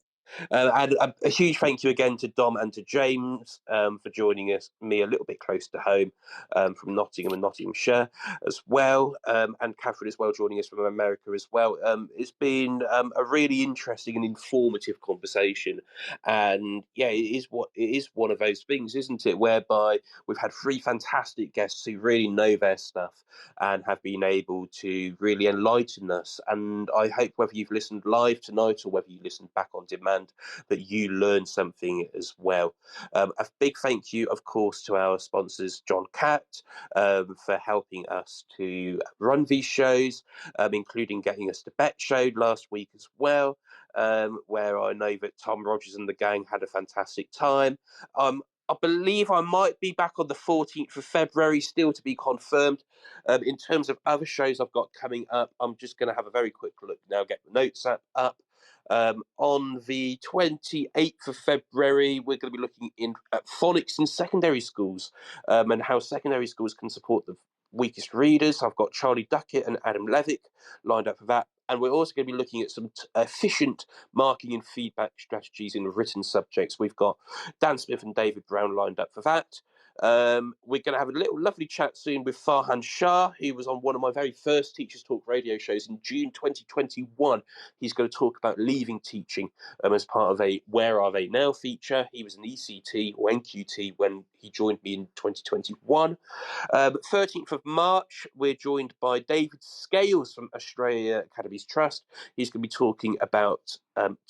And a huge thank you again to Dom and to James for joining me a little bit close to home from Nottingham and Nottinghamshire as well, and Catherine as well joining us from America as well. It's been a really interesting and informative conversation, and it is one of those things, isn't it, whereby we've had three fantastic guests who really know their stuff and have been able to really enlighten us. And I hope whether you've listened live tonight or whether you listened back on demand, and that you learn something as well. A big thank you, of course, to our sponsors, John Catt, for helping us to run these shows, including getting us to Bet Show last week as well, where I know that Tom Rogers and the gang had a fantastic time. I believe I might be back on the 14th of February, still to be confirmed. In terms of other shows I've got coming up, I'm just going to have a very quick look now, get the notes up. On the 28th of February, we're going to be looking at phonics in secondary schools, and how secondary schools can support the weakest readers. I've got Charlie Duckett and Adam Levick lined up for that. And we're also going to be looking at some efficient marking and feedback strategies in written subjects. We've got Dan Smith and David Brown lined up for that. We're going to have a little lovely chat soon with Farhan Shah, who was on one of my very first Teachers Talk radio shows in June 2021. He's going to talk about leaving teaching as part of a Where Are They Now feature. He was an ECT or NQT when he joined me in 2021. 13th of March, we're joined by David Scales from Australia Academies Trust. He's going to be talking about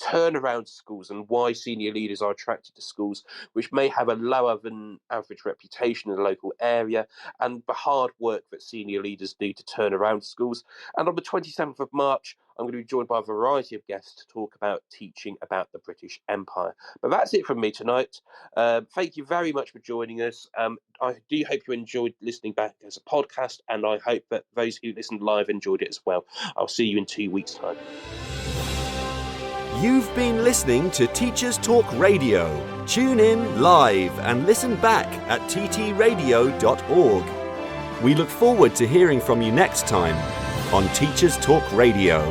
turnaround schools and why senior leaders are attracted to schools which may have a lower than average reputation in the local area, and the hard work that senior leaders do to turn around schools. And on the 27th of March, I'm going to be joined by a variety of guests to talk about teaching about the British Empire. But that's it from me tonight. Thank you very much for joining us. I do hope you enjoyed listening back as a podcast, and I hope that those who listened live enjoyed it as well. I'll see you in 2 weeks' time. You've been listening to Teachers Talk Radio. Tune in live and listen back at ttradio.org. We look forward to hearing from you next time on Teachers Talk Radio.